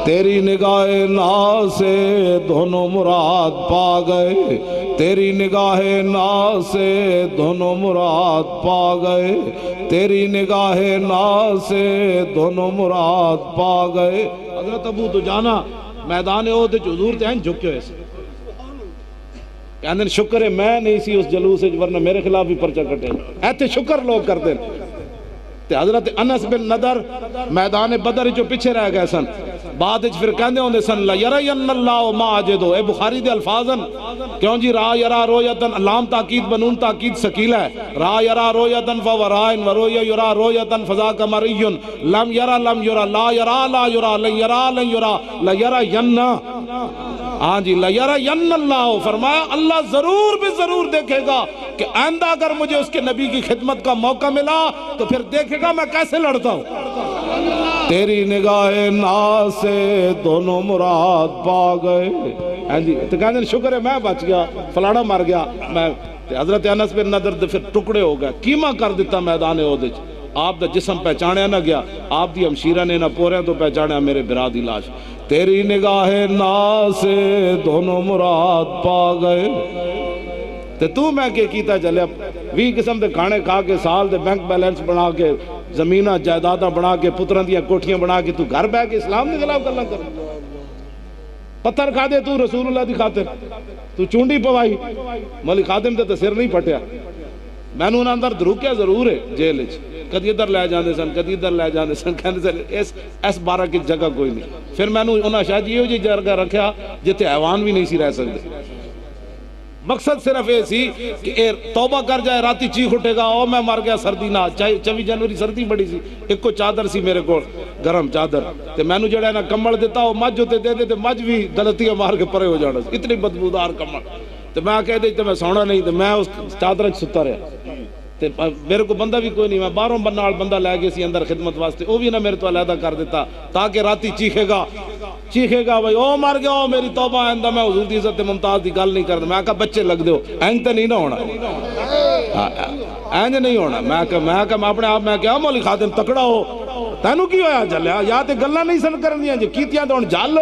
تیری نگاہ ناز سے دونوں مراد پا گئے تیری نگاہ ناز سے دونوں مراد پا گئے تیری نگاہ ناز سے دونوں مراد پا گئے حضرت ابو دجانہ میدان احد وچ حضور تے ہیں جھکے ہوئے سے کہندے شکر ہے میں نہیں سی اس جلوس وچ ورنہ میرے خلاف بھی پرچہ کٹے ایتھے شکر لوگ کرتے تے حضرت انس بن نضر میدان بدر جو پیچھے رہ گئے سن بعد وچ پھر کہندے ہوندے سن لا یرین اللہ ما اجدو اے بخاری دے الفاظن کیوں جی را یرا رویتن لام تاکید بنون تاکید ثقیل ہے را یرا رویتن فورائن ورویا یرا رویتن فذاک مریون لم یرا لا یرا لا یرا لن یرا لن یرا لا یرا ین ہاں جی لا یرا ین اللہ فرمایا اللہ ضرور بھی ضرور دیکھے گا کہ آئندہ اگر مجھے اس کے نبی کی خدمت کا موقع ملا تو پھر دیکھے گا میں کیسے لڑتا ہوں تیری نگاہ ناز سے دونوں مراد پا گئے ہاں جی تو کہنے شکر ہے میں بچ گیا فلاڑا مر گیا میں حضرت انس بن نضر پھر ٹکڑے ہو گئے کیما کر دیتا میدان احد وچ آپ دا جسم پہچانیا نہ گیا آپ دی ہمشیرہ نے نہ پورے تو پہچانیا میرے برا دی لاش تیری نگاہ ناز سے دونوں مراد پا گئے تے تو میں کہ کیتا چلے 20 قسم دے کھانے کھا کے سال دے بینک بیلنس بنا کے زمینہ جائیداداں بنا کے پتران دیا کوٹھیاں بنا کے تو گھر بہ کے اسلام دے خلاف کرنا کر پتھر کھا دے تو رسول اللہ دی خاطر تو چونڈی پوائی مولی خادم تے سر نہیں پھٹیا میں نے اندر دھروکیا ضرور ہے جیل وچ کدی ادھر لے جاندے سن کدی ادھر لے جاندے سن کہندے سن اس 12 کی جگہ کوئی نہیں پھر میں نے انہاں شاہ جی جی جگہ رکھیا جتے حیوان بھی نہیں سی رہ سکتے مقصد صرف یہ سی کہ اے توبہ کر جائے راتی چیخ اٹھے گا او میں مر گیا سردی نہ 24 جنوری سردی بڑی سی ایک کو چادر سی میرے کو گرم چادر تے میں نے جڑا ہے نا کمبل دیتا وہ مجھ ہوتے دے دے تے مجھ بھی دلتیاں مار کے پرے ہو جانا اتنی بدبودار کمبل تے میں کہہ دے تے میں سونا نہیں تے میں اس چادر ستا رہا تے میرے کو بندہ بھی کوئی نہیں، میں باہروں نال بندہ لے گیا سی اندر خدمت واسطے، وہ بھی نہ میرے تو علیحدہ کر دیتا تاکہ راتی چیخے گا بھائی او مر گیا، او میری توبہ، آئندہ میں حضور دی عزت ممتاز دی گل نہیں کرتا۔ میں کہا بچے لگ دیو، اینج تے نہیں نہ ہونا، اینج نہیں ہونا۔ میں اپنے آپ میں کہا مولی خادم تکڑا ہو، تینوں کی ہویا جلیا، یا تے گلاں نہیں سن کرنیاں جی کیتیاں تے ہن جل۔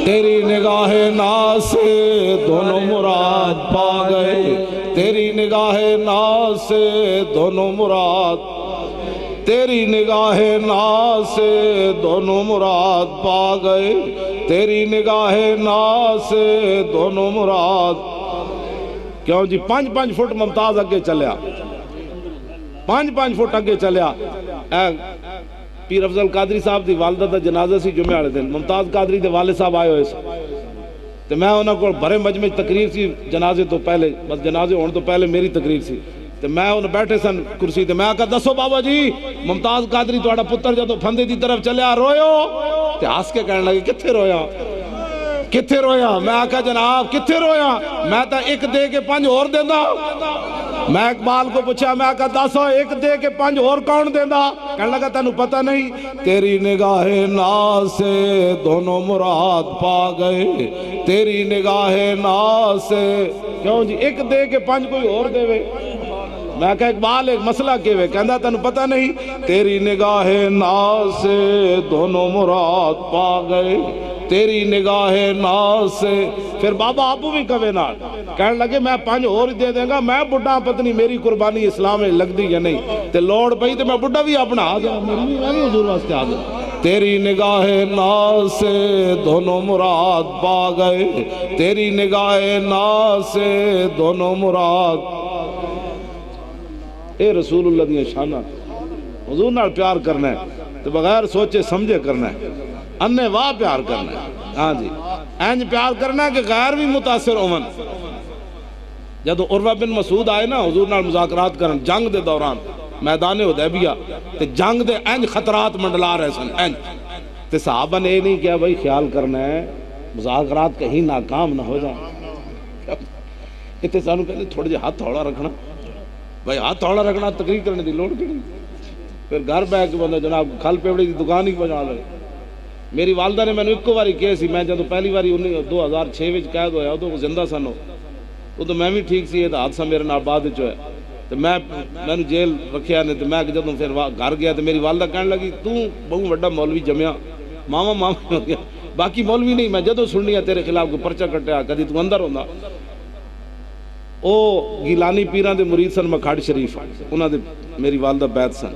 تیری نگاہ ناز سے دونوں مراد پا گئے، تیری نگاہ ناز سے دونوں مراد، تیری نگاہ ناز سے دونوں مراد پا گئے، تیری نگاہ ناز سے دونوں مراد۔ کیوں جی 5 فٹ ممتاز اگے چلیا، 5 فٹ اگے چلیا۔ پیر افضل قادری صاحب دی والدہ دا جنازہ سی جمعہ والے دن، ممتاز قادری دے والد صاحب آئے ہوئے سی تے میں انہاں کو بھرے مجمع تقریر سی جنازے تو پہلے، بس جنازے ہونے تو پہلے میری تقریر سی تے میں انہاں بیٹھے سن کرسی تے میں آکا دسو بابا جی ممتاز قادری تہاڈا پتر جدوں پھندے دی طرف چلیا رویو تے ہس کے کہنے لگے کتھے رویا، کتھے رویا؟ میں آکا جناب کتھے رویا؟ میں تا ایک دے کے 5 اور دیندا۔ میں اقبال کو پوچھا، میں آکا دسو ایک دے کے 5 اور کون دیندا؟ کہنے لگا تینوں پتہ نہیں، تیری نگاہ ناز سے دونوں مراد پا گئے، تیری نگاہ ناز سے۔ کیوں جی ایک دے کے 5 کوئی اور دے وے؟ میں کہا اقبال ایک مسئلہ کیوے؟ کہندہ تینوں پتہ نہیں، تیری نگاہ ناز سے دونوں مراد پا گئے، تیری نگاہ ناز سے۔ پھر بابا ابو بھی کہے نال کہنے لگے میں 5 اور دے دیں گا، میں بڑھا پتنی میری قربانی اسلام میں لگ دی یا نہیں، تے لوڑ پئی تے میں بڑھا بھی اپنا آ جا، میں بھی حضور واسطے آ جا۔ تیری نگاہ ناز سے دونوں مراد پا گئے، تیری نگاہ ناز سے دونوں مراد۔ اے رسول اللہ دی شانہ، حضور نال پیار کرنا ہے تو بغیر سوچے سمجھے کرنا ہے، انہیں واہ پیار کرنا ہے۔ ہاں جی اینج پیار کرنا ہے کہ غیر بھی متاثر ہون۔ جدو عروہ بن مسعود آئے نا حضور نال مذاکرات کرن جنگ دے دوران میدان حدیبیہ تے جنگ دے اینج خطرات منڈلا رہے سن اینج تے صحابہ نے نہیں کیا بھائی خیال کرنا ہے مذاکرات کہیں ناکام نہ ہو جائیں۔ اتنے سانو کہنے تھوڑے جے ہاتھ تھوڑا رکھنا، بھائی ہاتھ تھوڑا رکھنا تقریر کرنے دی لوڑ کی نہیں۔ پھر گھر بیٹھ کے بندہ جناب کھل پیوڑی دی دکان ہی بجا لے۔ میری والدہ نے میں نے ایک باری کہے سی، میں جدو پہلی باری 2006 وچ قید ہویا ادو زندہ سنو، ادو میں بھی ٹھیک سی، یہ حادثہ میرے نال بعد وچ ہویا تے میں نے جیل رکھیا نے تے میں جدوں پھر گھر گیا تے میری والدہ کہنے لگی تو بہت بڑا مولوی جمیا، ماما ہو گیا، باقی مولوی نہیں، میں جدوں سننی ہے تیرے خلاف کوئی پرچہ کٹیا کدی تو اندر ہوندا۔ او گیلانی پیراں دے مرید سن مکھاڑ شریف، انہاں دے میری والدہ بیعت سن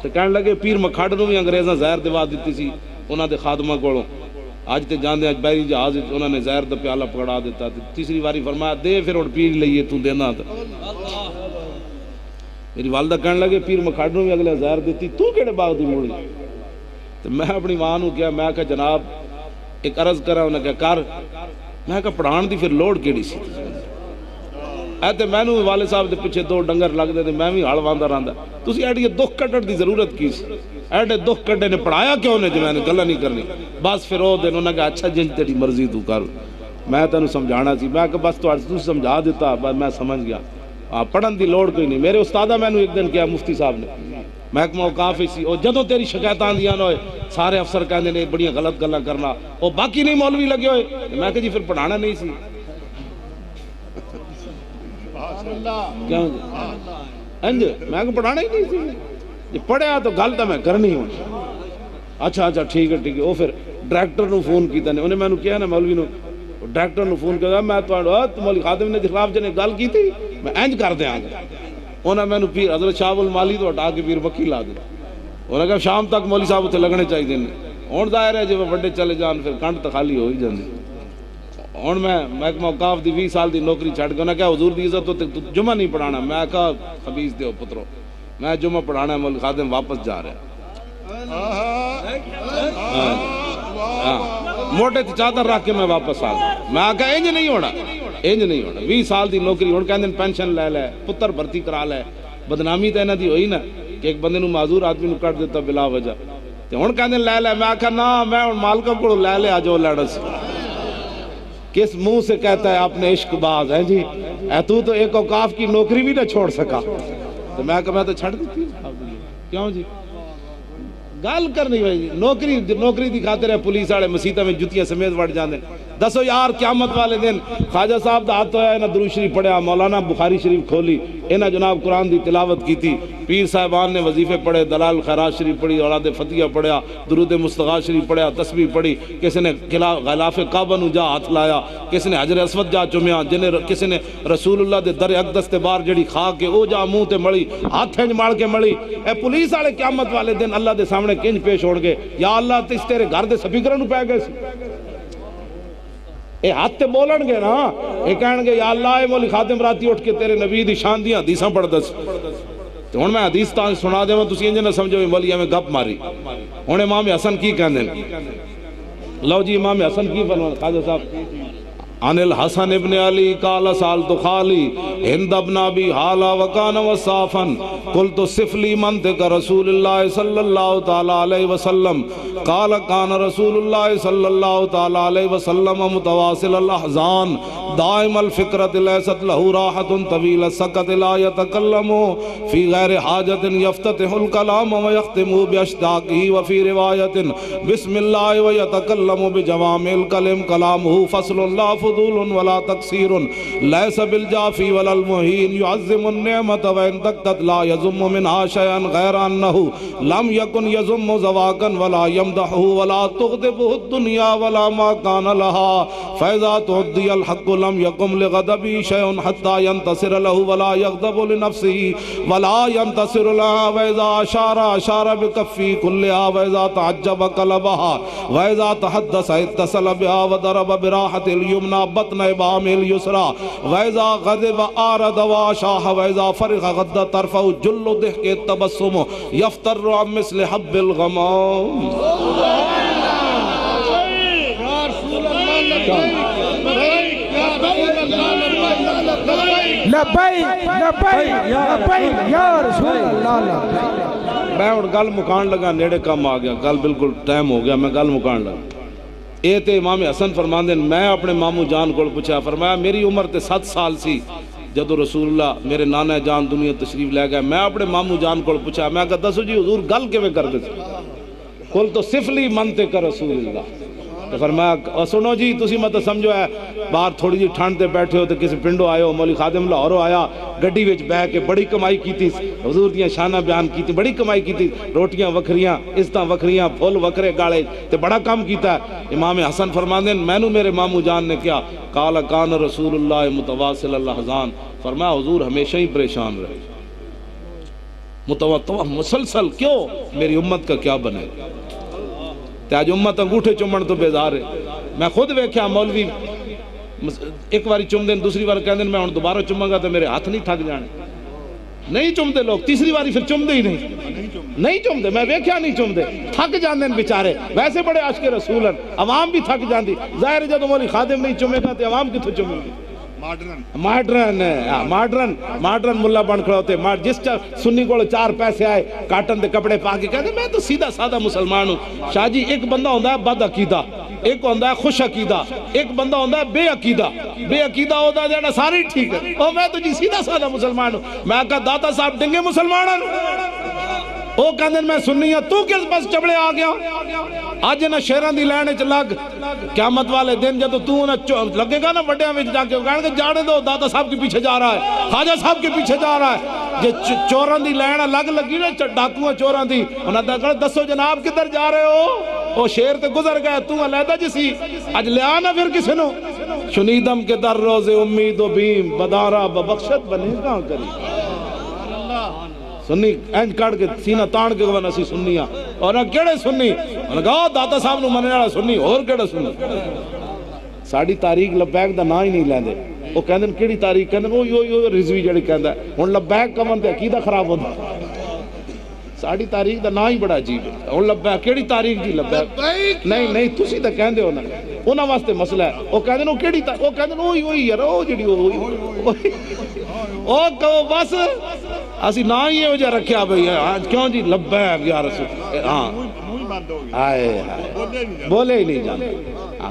تے کہنے لگے پیر مکھاڑ نوں بھی انگریزاں زہر دوا دتی سی انہاں دے خادمہ کولوں، اج تے جاندے اج بحری جہاز انہاں نے زہر دا پیالہ پکڑا دیتا تے تیسری باری فرمایا دے پھر ہن پیر لئیے تو دینا تے میری والدہ کہنے لگے پیر مکھاڑ نوں بھی اگلے زہر دیتی تو کیڑے باغ دی موڑی؟ تے میں اپنی ماں نوں کہا، میں کہا جناب ایک عرض کرا، انہاں کہا کر، میں کہا پڑھان دی پھر لوڑ کیڑی سی؟ ایتے میں نوں والد صاحب دے پیچھے 2 ڈنگر لگ دے تے میں بھی ہل واندا رہندا، تسی ایڈی دکھ کڈن دی ضرورت کی سی؟ ایڈے دکھ کڈے نے پڑھایا کیوں نے جو میں نے گلا نہیں کرنی؟ بس پھر او دن انہاں کہا اچھا جن تیری مرضی تو کر، میں تینوں سمجھانا سی، میں کہا بس تو سمجھا دیتا، بس میں سمجھ گیا، پڑھن دی لوڑ کوئی نہیں۔ میرے استادہ میں نے ایک دن کیا مفتی صاحب نے محکمہ اوقاف سی، او جدوں تیری شکایت آندیاں نہ ہوئے سارے افسر کہندے نے بڑیاں غلط گلاں کرنا، او باقی نہیں مولوی لگے ہوئے، میں کہا جی پھر پڑھانا نہیں سی کیوں جی انج میں کہا پڑھانا ہی نہیں سی جی، پڑھیا تو گل تو میں کرنی ہوں۔ اچھا اچھا ٹھیک ہے ٹھیک ہے۔ وہ پھر ڈائریکٹر نو فون کیتا نے، انہیں میں نے کیا نا مولوی نو ڈائریکٹر نو فون کیا میں مولوی خادم نے خلاف جنے گل کی تھی میں انج کر دیاں گا، انہیں میں نے پیر حضرت شاہ المالی تو ہٹا کے پیر وکیل لا دیا، انہیں کہا شام تک مولوی صاحب اتنے لگنے چاہیے، ہوں ظاہر ہے جی بڑے چلے جان پھر کنڈ تو خالی ہو ہی جاندی۔ ہوں میں محکمہ اوقاف دی 20 سال دی نوکری چھڑ کے انہیں کہا حضور دی عزت تو جمعہ نہیں پڑھانا، میں کہا خبیث دیو پترو میں جمعہ پڑھانا ہے، مولوی خادم واپس جا رہا ہے، موٹے چادر رکھ کے میں واپس آ گیا۔ میں کہا انج نہیں ہونا، انج نہیں ہونا، 20 سال دی نوکری ہوں کہندے پینشن لے لے، پتر بھرتی کرا لے، بدنامی تے انہاں دی ہوئی نا کہ ایک بندے نو معذور آدمی نو کٹ دیتا بلا وجہ، تے ہن کہندے لے لے، میں کہا نا میں ہن مالکاں کولوں لے لے جو لینا سی، کس منہ سے کہتا ہے آپ نے عشق باز ہیں جی، اے تو ایک اوقاف کی نوکری بھی نہ چھوڑ سکا، تو میں کہا میں تو چھڑ دیتی ہوں، کیوں جی گال کرنی بھائی، نوکری دی خاطر ہے پولیس والے مسیطہ میں جتیاں سمیت وڑ جاندے۔ دسو یار قیامت والے دن خواجہ صاحب دا ہاتھ ہویا، انہاں درود شریف پڑھیا، مولانا بخاری شریف کھولی، انہاں جناب قرآن دی تلاوت کی تھی، پیر صاحبان نے وظیفے پڑھے، دلال خیرات شریف پڑھی، اوراد فتیہ پڑھیا، درود مستغاث شریف پڑھیا، تسبیح پڑھی، کسی نے غلاف کعبہ نو جا ہاتھ لایا، کسی نے حجر اسود جا چومیا، کسی نے رسول اللہ دے در اقدس تے بار جڑی کھا کے او جا منہ تے مڑی، ہاتھ ہنج مار کے مڑی۔ اے پولیس والے قیامت والے دن اللہ دے سامنے کنج پیش ہوڑ گے، یا اللہ تس تیرے گھر دے سپیکراں نو پے گئے سی، اے ہاتھ تے بولن گے نا، اے کہن گے یا اللہ اے مولی خادم راتی اٹھ کے تیرے نبی دی شان دیاں حدیثاں پڑھ دس۔ تو ہن میں حدیث تاں سنا دے تسی انج نہ سمجھو مولی میں گپ ماری۔ ہن امام حسن کی کہندے نے، لو جی امام حسن کی فرمان خواجہ صاحب، عن الحسن ابن علی قال سالت خالی ہند ابن ابی حالا وکان وصافا قلت صف لی منطق رسول اللہ صلی اللہ تعالی علیہ وسلم قال کان رسول اللہ صلی اللہ تعالی علیہ وسلم متواصل الاحزان دائم الفکرت لیست لہو راحت طویل السکت لا یتکلم فی غیر حاجت یفتتح الکلام ویختم باشتاقی وفی روایت بسم اللہ ویتکلم بجوامع الکلم کلامہ فصل اللہ فضول ولا تقصیر لیس بالجافی ولا المہین يعظم النعمت وان تکتت لا یزم منہا شیئا غیر انہو لم یکن یزم زواکا ولا یمدحہ ولا تغضبہ الدنیا ولا ما کان لها فاذا تعدی الحق لم یقم لغضبی شیئا حتی ینتصر له ولا یغضب لنفسه ولا ینتصر لها واذا اشار بکفی کلها واذا تعجب قلبها واذا تحدث اتصل بها وضرب براحة اليمنى بطن ابام اليسرى واذا غضب آرد واشاح واذا فرغ غد طرفه جل ضحك التبسم يفتر عن مثل حب الغمام۔ لبیک لبیک لبیک یا رسول اللہ۔ میں اور گل مکان لگا، نیڑے کم آ گیا، گل بالکل ٹائم ہو گیا، میں گل مکان لگا۔ اے تے امام حسن فرماندے میں اپنے مامو جان کو پوچھا، فرمایا میری عمر تے 7 سال سی جدو رسول اللہ میرے نانا جان دنیا تشریف لے گئے۔ میں اپنے مامو جان کو پوچھا، میں کہا دسو جی حضور گل کیویں کر دے کل تو صفلی منطق رسول اللہ۔ تو فرمایا سنو جی تسی مت سمجھو ہے باہر تھوڑی جی ٹھنڈ تے بیٹھے ہو تے کسی پنڈو آئے ہو، مولی خادم لاہوروں آیا، گڈی وچ بہ کے بڑی کمائی کیتی، حضور دیاں شاناں بیان کیتی، بڑی کمائی کیتی، روٹیاں وکھریاں، عزتاں وکھریاں، پھول وکھرے گاڑے تے بڑا کام کیتا ہے۔ امام حسن فرماندے مینوں میرے مامو جان نے کیا، قال کان رسول اللہ متواصل الاحزان، فرمایا حضور ہمیشہ ہی پریشان رہے، مسلسل، کیوں میری امت کا کیا بنے۔ تے آج امت انگوٹھے چمن تو بیزار ہے۔ میں خود ویکھیا مولوی ایک باری چم دین، دوسری بار کہندے میں ہن دوبارہ چماں گا تو میرے ہاتھ نہیں تھک جانے، نہیں چمدے لوگ، تیسری باری پھر چمدے ہی نہیں چمدے، میں ویکھیا نہیں چمدے، تھک جاندے بیچارے، ویسے بڑے عاشق رسول ہیں، عوام بھی تھک جاندی، ظاہر جدوں مولی خادم نہیں چمے گا تے عوام کتھوں چمے گی۔ ماڈرن ملا بن کھڑا ہوتے، جس سنی کو 4 پیسے آئے کاٹن دے کپڑے پا کے کہتے میں تو سیدھا سادہ مسلمان ہوں۔ شاہ جی ایک بندہ ہوندہ ہے بد عقیدہ، ایک ہوندہ ہے خوش عقیدہ، ایک بندہ ہوندہ ہے بے عقیدہ۔ بے عقیدہ ہوتا ہے جانا ساری ٹھیک ہے، اور میں تو جی سیدھا سادہ مسلمان ہوں۔ میں کہا داتا صاحب ڈنگے مسلمان ہیں، وہ کہندے میں سنی ہوں، تو کس بس چبڑے آ گیا؟ آج نہ شیران دی لینے چلگ قیامت والے دن جب تو لگے گا نا بڑیاں میں جا کے کہنے کہ جاڑے دو داتا صاحب کے پیچھے جا رہا ہے، خواجہ صاحب کے پیچھے جا رہا ہے۔ جے چوران دی لینا لگ لگی نا ڈاکوਆਂ چوران دی، انہاں دا دسو جناب کدھر جا رہے ہو؟ وہ شیر تے گزر گئے، تو علیحدہ جسی اج لیا نا پھر کسی نو۔ شنیدم کے در روز امید و بیم بدارہ ببخشت بنے کہاں کری۔ سنی اینج کاٹ کے سینہ تان کے گوانا سی سنیاں، اور نہ کیڑے سنی، انہوں نے کہا داتا صاحب نو مننے والا سنی، اور کیڑے سنی۔ ساڑی تاریخ لبیک دا نا ہی نہیں لیندے، وہ کہندے کیڑی تاریخ، کہندے وہ رضوی جڑی کہندا ہے ہن لبیک کمن تے عقیدہ خراب ہوندا۔ ساڑی تاریخ دا نا ہی بڑا عجیب ہے، ہن لبیک کیڑی تاریخ جی لبیک نہیں تسی تے کہندے ہو نا، انہاں واسطے مسئلہ ہے۔ وہ کہندے نو کیڑی وہ کہندے وہی یار وہ جڑی وہ کہو بس اسی نا ہی ہو جا رکھیا بھئی کیوں جی لبیک یا رسول۔ ہاں بند ہو گئی آئے بولے ہی نہیں جانے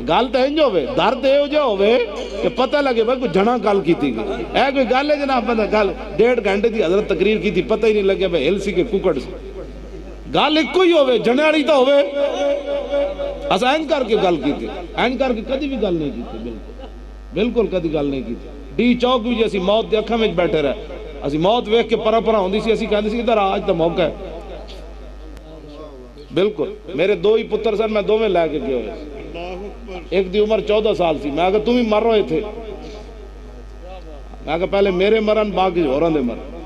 گل تو انج ہوئے درد یہ جو ہوئے کہ پتہ لگے بھائی کوئی جھنا گل کی تھی اے کوئی گل ہے جناب بندہ گل 1.5 گھنٹے دی حضرت تقریر کی تھی پتہ ہی نہیں لگے بھائی ہل سی کے ککڑ سی گل ایک کوئی ہوئے جھنے والی تو ہوئے اسا اینج کر کے گل کی تھی اینج کر کے کدی بھی گل نہیں کی تھی بالکل کدی گل نہیں کی تھی ڈی چوک بھی جیسی موت دے اکھاں وچ بیٹھے رہے اسی موت ویکھ کے پرا پرا ہوندی سی اسی کہندے سی ادھر آج تو موقع ہے بالکل میرے 2 ہی پتر سن میں 2 میں لے کے گئے ہوئے ایک دی عمر 14 سال سی میں کہا تم ہی مر رہے تھے میں کہا پہلے میرے مرن باقی ہوراں دے مرن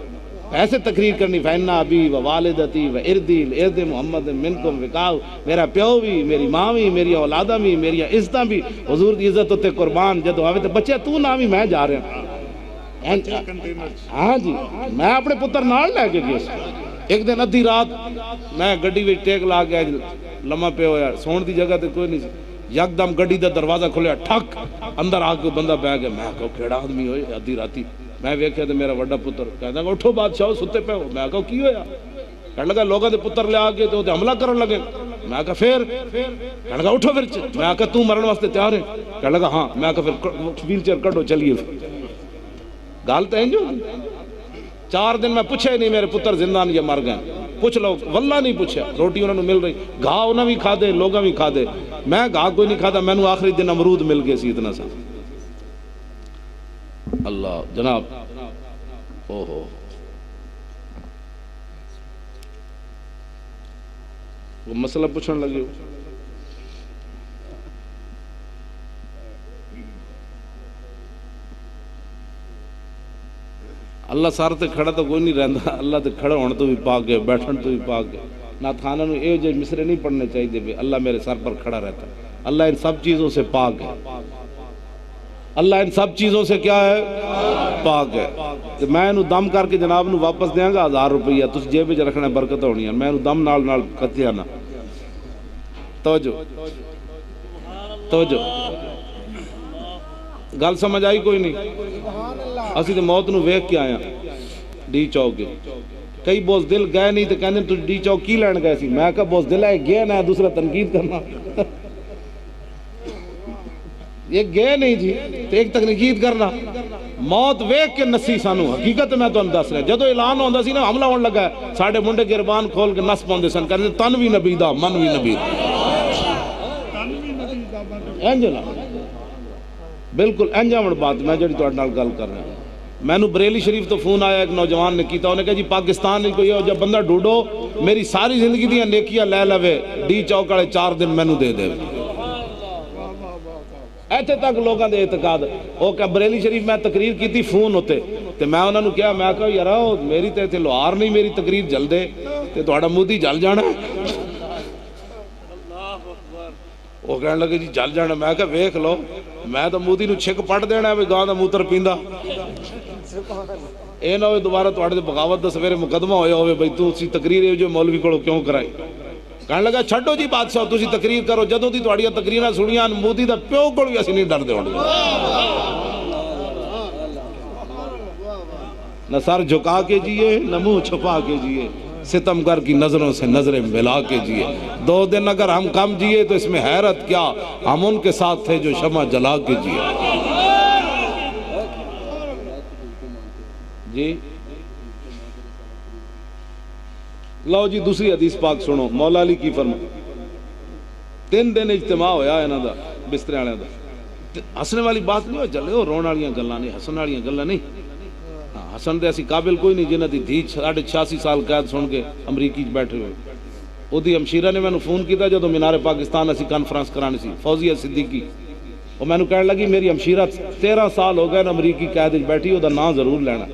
ایسے تقریر کرنی فینا ابی و والدتی و اردی ارد محمد منکم وقاؤ میرا پیو بھی میری ماں بھی میری اولادہ بھی میری عزتاں بھی حضور دی عزت تے قربان جدو آوے تے بچے تو نہ بھی میں جا رہا ہاں جی میں اپنے پتر نال لے کے گیا ایک دن ادھی رات میں گڈی وچ ٹیک لا کے لمحہ پہ ہویا سون دی جگہ تے کوئی نہیں یک دم گڈی دا دروازہ کھلیا ٹھک اندر آ کے بندہ بیٹھ گیا میں کہا کیڑا آدمی ہوئے ادھی راتی میں ویکھیا تے میرا بڑا پتر کہندا اٹھو بادشاہ ستے پے ہو میں کہا کی ہویا کہنے لگا لوگاں دے پتر لے آ کے تے حملہ کرن لگے میں کہا پھر کہنے لگا اٹھو پھر میں کہا تو مرن واسطے تیار ہے کہنے لگا ہاں میں کہا پھر ویل چیئر کڈو چلیے گل تے انج 4 دن میں پوچھے نہیں میرے پتر زندہ نہیں یا مر گئے پوچھ لو واللہ نہیں پوچھا روٹی انہوں نے مل رہی گھا انہوں بھی کھا دے لوگاں بھی کھا دے میں گھا کوئی نہیں کھا دا میں نے آخری دن امرود مل گئے سی اتنا سا اللہ جناب اوہو وہ مسئلہ پوچھنے لگے ہو اللہ سارے تے کھڑا تو کوئی نہیں رہندا اللہ تے کھڑا ہونے تو بھی پاک ہے بیٹھن تو بھی پاک ہے نات خانہ نو اے جو مصرے نہیں پڑھنے چاہیے بھی اللہ میرے سر پر کھڑا رہتا ہے اللہ ان سب چیزوں سے پاک ہے اللہ ان سب چیزوں سے کیا ہے پاک ہے کہ میں انہوں دم کر کے جناب نو واپس دیاں گا 1000 روپیہ تُس جیب وچ رکھنا برکت ہونی ہے میں انہوں دم نال کتیا نا توجہ گل سمجھ آئی کوئی نہیں اسی تو موت نو ویکھ کے آیا ڈی چوک کے کئی بوز دل گئے نہیں تو کہنے تو ڈی چوک کی لین گئے سی میں کہا بوز دل ہے گئے نہ دوسرا تنقید کرنا یہ گئے نہیں جی تو ایک تنقید کرنا موت ویکھ کے نسی سانو حقیقت میں تو اندس رہے جدو اعلان ہوندہ سی نا حملہ ہونے لگا ہے ساڑھے منڈے گربان کھول کے نس پوندے سن کہنے تن بھی نبی دا من بھی نبی دا انجلا بالکل انجامن بات میں جڑی تو اڈنال گل کر رہا ہوں میں نو بریلی شریف تو فون آیا ایک نوجوان نے کیتا انہیں کہا جی پاکستان نہیں کوئی ہو جب بندہ ڈھوڈو میری ساری زندگی دیا نیکیاں لے لوے ڈی چوک والے 4 دن میں نو دے دے ایتھے تک لوگاں دے اعتقاد او کہ بریلی شریف میں تقریر کی تھی فون ہوتے تے میں انہوں نے کیا میں کہا یارا میری تے لوہار نہیں میری تقریر جل دے تے تھوڑا مودی جل جانا وہ کہنے لگے جی جل جانا میں کہا ویکھ لو میں تو مودی نو چھک پڑ دینا ہے گاں دا موتر پیندا اے نہ ہوئے دوبارہ تواڈے تے بغاوت دا سویرے مقدمہ ہویا ہوئے بھئی تو اسی تقریر جو مولوی کو کیوں کرائی کہنے لگا چھڈو جی بادشاہ تسی تقریر کرو جدوں دی تواڈیاں تقریراں سنیاں مودی دا پیو کول وی اسی نہیں ڈردے ہون نہ سر جھکا کے جیے نہ منہ چھپا کے جیے ستمگر کی نظروں سے نظریں ملا کے جیے 2 دن اگر ہم کم جیے تو اس میں حیرت کیا ہم ان کے ساتھ تھے جو شمع جلا کے جیے جی لو جی دوسری حدیث پاک سنو مولا علی کی فرما 3 دن اجتماع ہویا ہے نا دا بسترے والے دا ہسنے والی بات نہیں ہو جلے ہو رون والیاں گلاں نہیں ہسن والیاں گلاں نہیں حسن دے ایسی قابل کوئی نہیں جنہ دی دھی 86 سال قید سن کے امریکی بیٹھے ہوئے او دی ہمشیرہ نے میں نے فون کیتا جدو مینار پاکستان اسی کانفرنس کرانی سی فوزیہ صدیقی وہ میں نے کہنے لگی میری ہمشیرہ 13 سال ہو گئے امریکی قید بیٹھی او دا نام ضرور لینا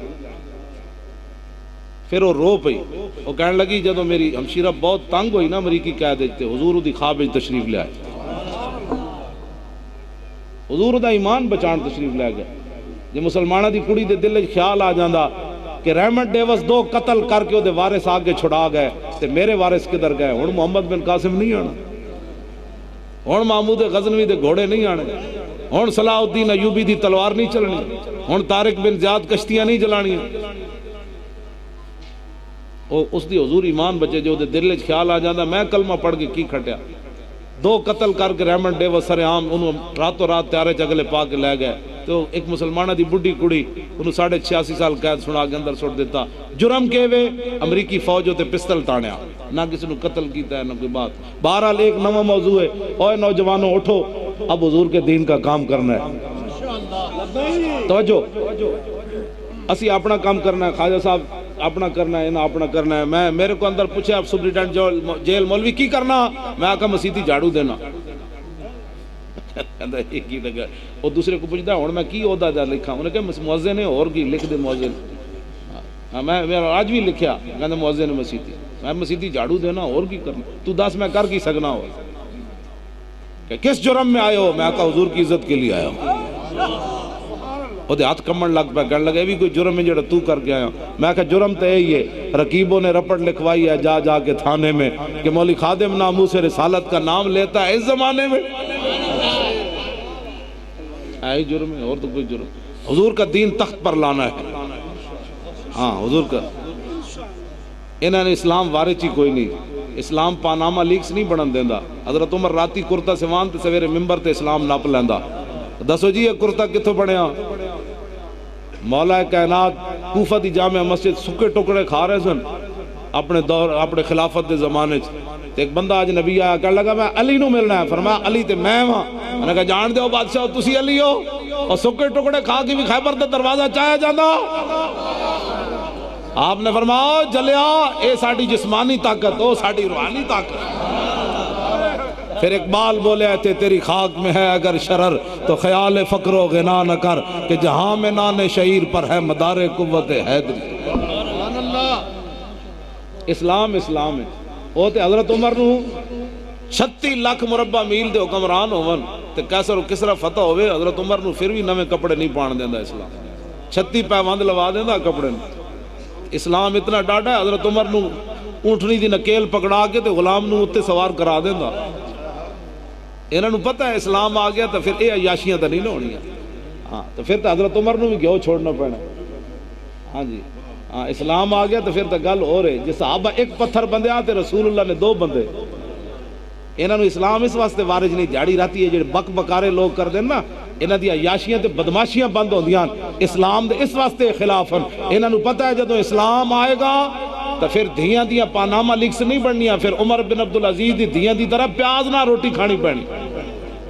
پھر وہ رو پئی وہ کہنے لگی جدو میری ہمشیرہ بہت تنگ ہوئی نا امریکی قید تے حضور دی خواب تشریف لے آئے حضور دا ایمان بچان تشریف لے گئے جی مسلمانہ دی کڑی دے دل خیال آ جاندہ کہ رحمت ڈیوس 2 قتل کر کے دے وارث آگے چھڑا گئے تے میرے وارث کدھر گئے ہن محمد بن قاسم نہیں آنا ہن محمود غزنوی دے گھوڑے نہیں آنے ہن صلاح الدین ایوبی دی تلوار نہیں چلنی ہن طارق بن زیاد کشتیاں نہیں جلانی اس دی حضور ایمان بچے جو دے دل وچ خیال آ جاندا میں کلمہ پڑھ کے کی کھٹیا 2 قتل کر کے ریمنڈ ڈیوس سر عام انہوں راتوں رات تیارے چگلے پا کے لے گئے تو ایک مسلمانہ دی بڈھی کڑی انہوں 86.5 سال قید سنا کے اندر سٹ دیتا جرم کے وے امریکی فوج ہوتے پستل تانیا نہ کسی نے قتل کیتا ہے نہ کوئی بات بہرحال ایک نواں موضوع ہے اوے نوجوانوں اٹھو اب حضور کے دین کا کام کرنا ہے توجہ اسی اپنا کام کرنا ہے خواجہ صاحب اپنا کرنا ہے نہ اپنا کرنا ہے میں میرے کو اندر پوچھے آپ سپرنٹینڈنٹ جیل مولوی کی کرنا میں آکا مسیتی جھاڑو دینا ایک ہی لگا اور دوسرے کو پوچھتا ہے اور میں کی عہدہ دا لکھا انہیں کہا مؤذن ہے اور کی لکھ دے مؤذن میں آج بھی لکھیا کہنا مؤذن مسیتی میں مسیتی جھاڑو دینا اور کی کرنا تو دس میں کر کی سکنا ہو کہ کس جرم میں آئے ہو میں آقا حضور کی عزت کے لیے آیا ہوں وہ دے ہاتھ کمڑ لگ پہ کہنے لگے بھی کوئی جرم ہے جڑا تو کر کے آیا ہوں میں کہا جرم تو یہی ہے رقیبوں نے رپٹ لکھوائی ہے جا جا کے تھانے میں کہ مولی خادم ناموس رسالت کا نام لیتا ہے اس زمانے میں ایہی جرم ہے اور تو کوئی جرم حضور کا دین تخت پر لانا ہے ہاں حضور کا انہوں نے اسلام وارچی کوئی نہیں اسلام پاناما لیکس نہیں بڑھن دیندہ حضرت عمر راتی کرتا سوان تے سویرے ممبر تے اسلام ناپ لیندہ دسو جی یہ کرتا کتھوں بڑھیا مولا کائنات کوفہ دی جامع مسجد سکے ٹکڑے کھا رہے سن اپنے دور اپنے خلافت دے زمانے ایک بندہ آج نبی آیا کہنے لگا میں علی نو ملنا ہے فرمایا علی تے میں ہاں میں نے کہا جان دے ہو بادشاہ تسی علی ہو اور سکے ٹکڑے کھا کے بھی خیبر دے دروازہ چاہیا جاندہ آپ نے فرمایا جلیا اے ساڑی جسمانی طاقت او ساڑی روحانی طاقت پھر اقبال بولے تھے تیری خاک میں ہے اگر شرر تو خیال فقر و غنا نہ کر کہ جہاں میں نان شعیر پر ہے مدار قوت حیدری اسلام اسلام ہے وہ تے حضرت عمر نو 36 لاکھ مربع میل دے حکمران ہون تے کیسر و کسرا فتح ہوئے حضرت عمر نو پھر بھی نویں کپڑے نہیں پان دیندہ اسلام 36 پیوند لوا دیندہ کپڑے اسلام اتنا ڈاٹا ہے حضرت عمر نو اونٹنی دی نکیل پکڑا کے تے غلام نو اتے سوار کرا دیندہ انہوں نے پتہ ہے اسلام آ گیا تو پھر یہ عیاشیاں تو نہیں ہونی ہاں تو پھر تو حضرت عمر نو بھی گھیو چھوڑنا پڑنا ہاں جی ہاں اسلام آ گیا تو پھر تو گل ہو رہے جس صحابہ ایک پتھر بندے آتے رسول اللہ نے 2 بندے انہوں نے اسلام اس واسطے وارج نہیں جاڑی رہتی ہے جو بک بکارے لوگ کر دیں نا انہوں دیا عیاشیاں تے بدماشیاں بند ہو دیاں اسلام دے اس واسطے خلاف ہیں انہوں نے پتہ ہے جدو اسلام آئے گا تو پھر دھیاں دیاں پاناما لیکس نہیں بڑھنیاں پھر عمر بن عبدالعزیز دی دھیاں دی طرح پیاز نہ روٹی کھانی پڑنی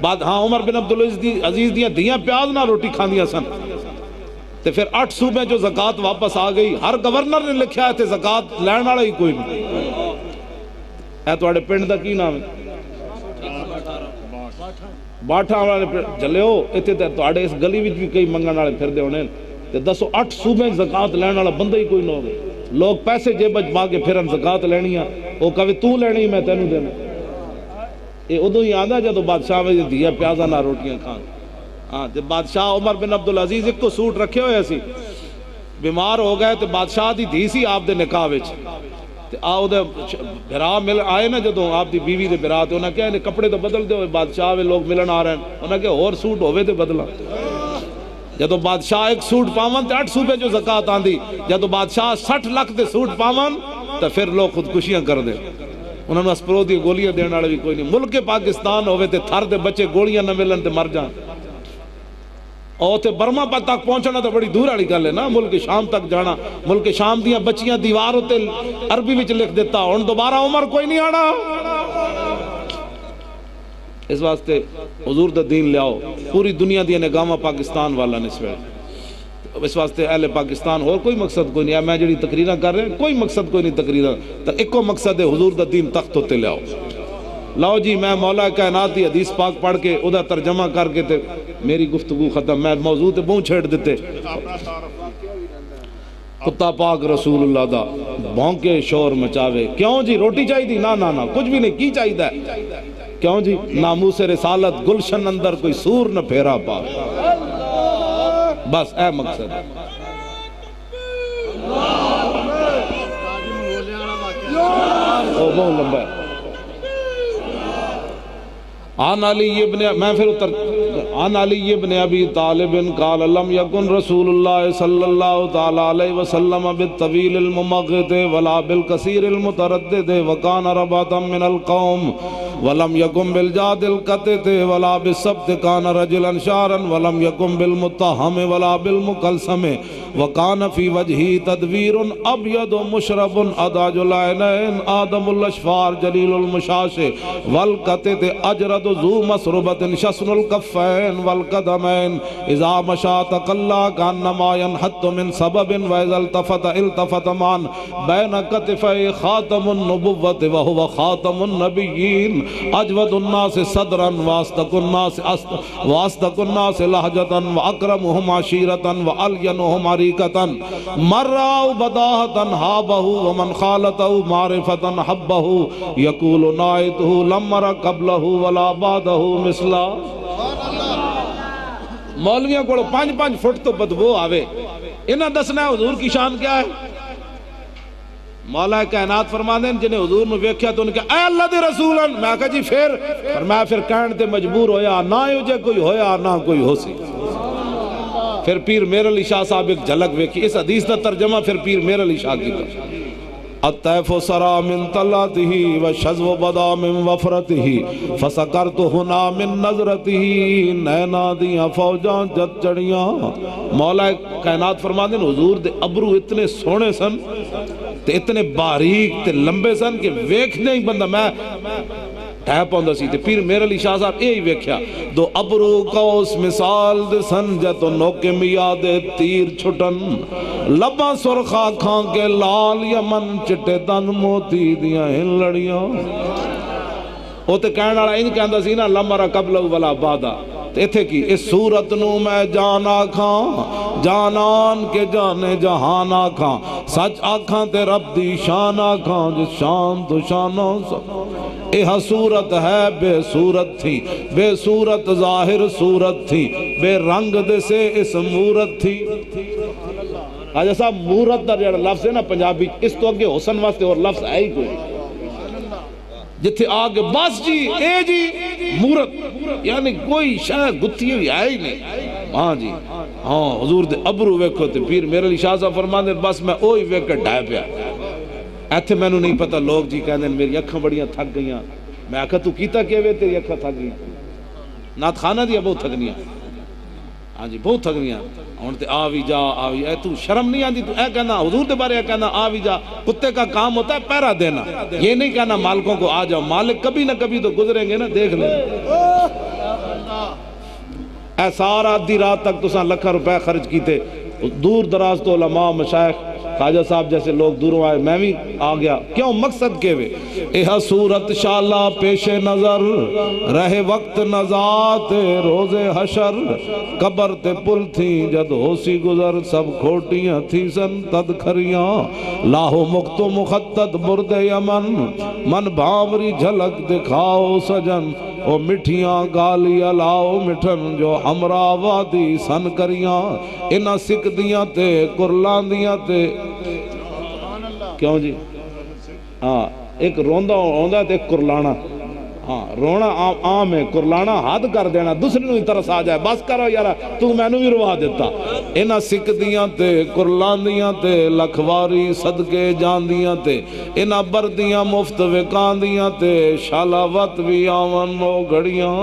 بعد ہاں عمر بن عبدالعزیز دیاں دھیاں پیاز نہ روٹی کھاندیاں سن تو پھر 8 صوبے جو زکاة واپس آ گئی ہر گورنر نے لکھا ہے تے زکاة لین والا ہی کوئی نہیں اے تواڈے پنڈ دا کی نام ہے باٹھا والے جلے ہو اتنے تواڈے اس گلی وچ بھی کئی منگن والے پھردے ہونے تے دسو 8 صوبے زکاة لین والا بندہ ہی کوئی نہ ہو لوگ پیسے جیب پا کے پھرن زکاة لینیاں وہ کہے تو لینی میں تینوں دینا یہ ادو ہی آندا جدو بادشاہ میں دیا پیازا نہ روٹیاں کھان ہاں تے بادشاہ عمر بن عبدالعزیز ایک کو سوٹ رکھے ہوئے سی بیمار ہو گئے تے بادشاہ دی دھی سی آپ دے نکاح وچ تے آؤ دے بھرا مل آئے نا جدو آپ دی بیوی دے بھرا تے انہاں کہا کپڑے تو بدل دے ہوئے بادشاہ وے لوگ ملن آ رہے ہیں انہاں کہا اور سوٹ ہوئے تے بدلا جدو بادشاہ ایک سوٹ پاون تے 8 صوبے جو زکاة آندی جدو بادشاہ 60 لاکھ دے سوٹ پاون تے پھر لوگ خودکشیاں کر دے انہوں نے اسپرو دی گولیاں دینے والے بھی کوئی نہیں ملک پاکستان ہوئے تے تھر دے بچے گولیاں نہ ملن تے مر جان اور تے برما پر تک پہنچنا تو بڑی دور والی گل ہے نا ملک شام تک جانا ملک شام دیاں بچیاں دیوار ہوتے عربی وچ لکھ دیتا ہن دوبارہ عمر کوئی نہیں آنا اس واسطے حضور دا دین لیاؤ پوری دنیا دیا نگاہاں پاکستان والا نسوے اس واسطے اہل پاکستان اور کوئی مقصد کوئی نہیں ہے میں جڑی تقریرہ کر رہے ہیں کوئی مقصد کوئی نہیں تقریرہ تو ایک کو مقصد ہے حضور دا دین تخت ہوتے لیاؤ لاؤ جی میں مولا کائنات دی حدیث پاک پڑھ کے ادھا ترجمہ کر کے تے میری گفتگو ختم میں موضوع تے بہن چھیڑ دیتے کتا پاک رسول اللہ دا بھونکے شور مچاوے کیوں جی روٹی چاہی دی نا نا نا کچھ بھی نہیں کی چاہی دا کیوں جی ناموس رسالت گلشن اندر کوئی سور نہ پھیرا پا بس اے مقصد بہت لمبا ہے عن علی ابن ابی طالب قال لم یکن رسول اللہ صلی اللہ تعالی علیہ وسلم بالطویل الممغط ولا بالکثیر المتردد وکان رباتا من القوم ولم یکن بالجاد القطت ولا بالسبت کان رجلا شارا ولم یکن بالمتہم ولا بالمکلسم وکان فی وجہی تدویر ابید مشرب اداج العینین آدم الاشفار جلیل المشاش والقطت اجرد ذو مسربت شسن الکفین والقدمین اذا مشا تقلا کانما ینحط من سبب واذا التفت مان بین کتفی خاتم النبوت وهو خاتم النبیین اجود الناس صدرا واسطق الناس لہجتا واکرمهم عشیرتا والینهم عریقتا مرعو بداہتا حابہ ومن خالتہ معرفتا حبہ یقول نائتہ لمر قبلہ ولا بعدہ مثلا. مولویوں کو 5-5 فٹ تو بدبو آوے انہاں دسنا ہے حضور کی شان کیا ہے. مولا کائنات فرما دیں جنہیں حضور نے ویکھیا تو انہوں نے کہا اے اللہ دے رسولن. میں کہا جی فرمایا پھر کہن تے مجبور ہویا نہ جو کوئی ہویا نہ کوئی ہو سی. پھر پیر میر علی شاہ صاحب ایک جھلک ویکھی اس حدیث کا ترجمہ پھر پیر میر علی شاہ کی تھا. الطیف سرا من طلعته وشذو بدا من وفرته فسکرت ہنا من نظرته نینا دیاں فوجاں جت چڑیاں. مولا کائنات فرما دیں حضور دے ابرو اتنے سونے سن تے اتنے باریک تے لمبے سن کہ ویکھنے ہی بندہ میں ٹھہ پاؤندا سی. تے پیر میر علی شاہ صاحب یہی ویکھیا دو ابرو قوس مثال دے سن جتو نوکے میاد تیر چھٹن لباں سرخا کھان کے لال یمن چٹے دن موتی دیاں ہن لڑیاں. او تے کہنا والا انج کہندا سی نا لمر قبل ولا بعد. تے ایتھے کی اس صورت نو میں جان آکھاں جانان کے جانے جہان آکھاں سچ آکھاں تے رب دی شان آکھاں جس شان تو شانوں یہ صورت ہے بے صورت تھی بے صورت ظاہر صورت تھی بے رنگ دے سے اس مورت تھی. آج ایسا مورت دا جڑا لفظ ہے نا پنجابی اس تو اگے حسن واسطے اور لفظ ہے ہی کوئی جتھے آگے بس جی اے جی مورت یعنی کوئی شاہ گتھی ہوئی ہے ہی نہیں. ہاں جی ہاں حضور دے ابرو ویکھو تے پیر میرے علی شاہ صاحب فرماندے بس میں اوہی ویکھ کے ڈھائے پیا. ایتھے میں نو نہیں پتہ لوگ جی کہندے میری اکھاں بڑیاں تھک گئیاں. میں آکھا تو کیتا کیا وے تیری اکھاں تھک گئیاں. نات خانہ دیا بہت تھکنیاں. ہاں جی بہت تھکنیاں. ہن تے آ وی جا آ وی اے تو شرم نہیں آندی تو اے کہنا حضور دے بارے اے کہنا آ وی جا. کتے کا کام ہوتا ہے پہرا دینا. یہ نہیں کہنا مالکوں کو آ جاؤ. مالک کبھی نہ کبھی تو گزریں گے نا دیکھ لیں. اے سارا آدھی رات تک تساں لکھاں روپے خرچ کیتے دور دراز تو علماء مشائخ خواجہ صاحب جیسے لوگ دوروں آئے میں بھی آ گیا. کیوں مقصد کے وے یہ صورت شالا پیش نظر رہے وقت نزات روز حشر قبر تے پل تھی جد ہو سی گزر سب کھوٹیاں تھی سن تد کھریاں لاہو مخت و مخطط برد یمن من بھاوری جھلک دکھاؤ سجن او مٹھیاں گالی الاؤ مٹھن جو ہمرا وادی سن کریاں انہاں سکھ دیاں تے کرلان دیاں تے. کیوں جی ہاں ایک روندہ ہوندہ تے ایک کرلانا. ہاں رونا عام ہے کرلانا حد کر دینا دوسرے نو طرس آ جائے بس کرو یارا تو میں نو بھی روا دیتا. انہاں سکھ دیاں تے کرلان دیاں تے لکھواری صدقے جان دیاں تے انہاں بردیاں مفت وکان دیاں تے شالا وط بھی آون نو گھڑیاں.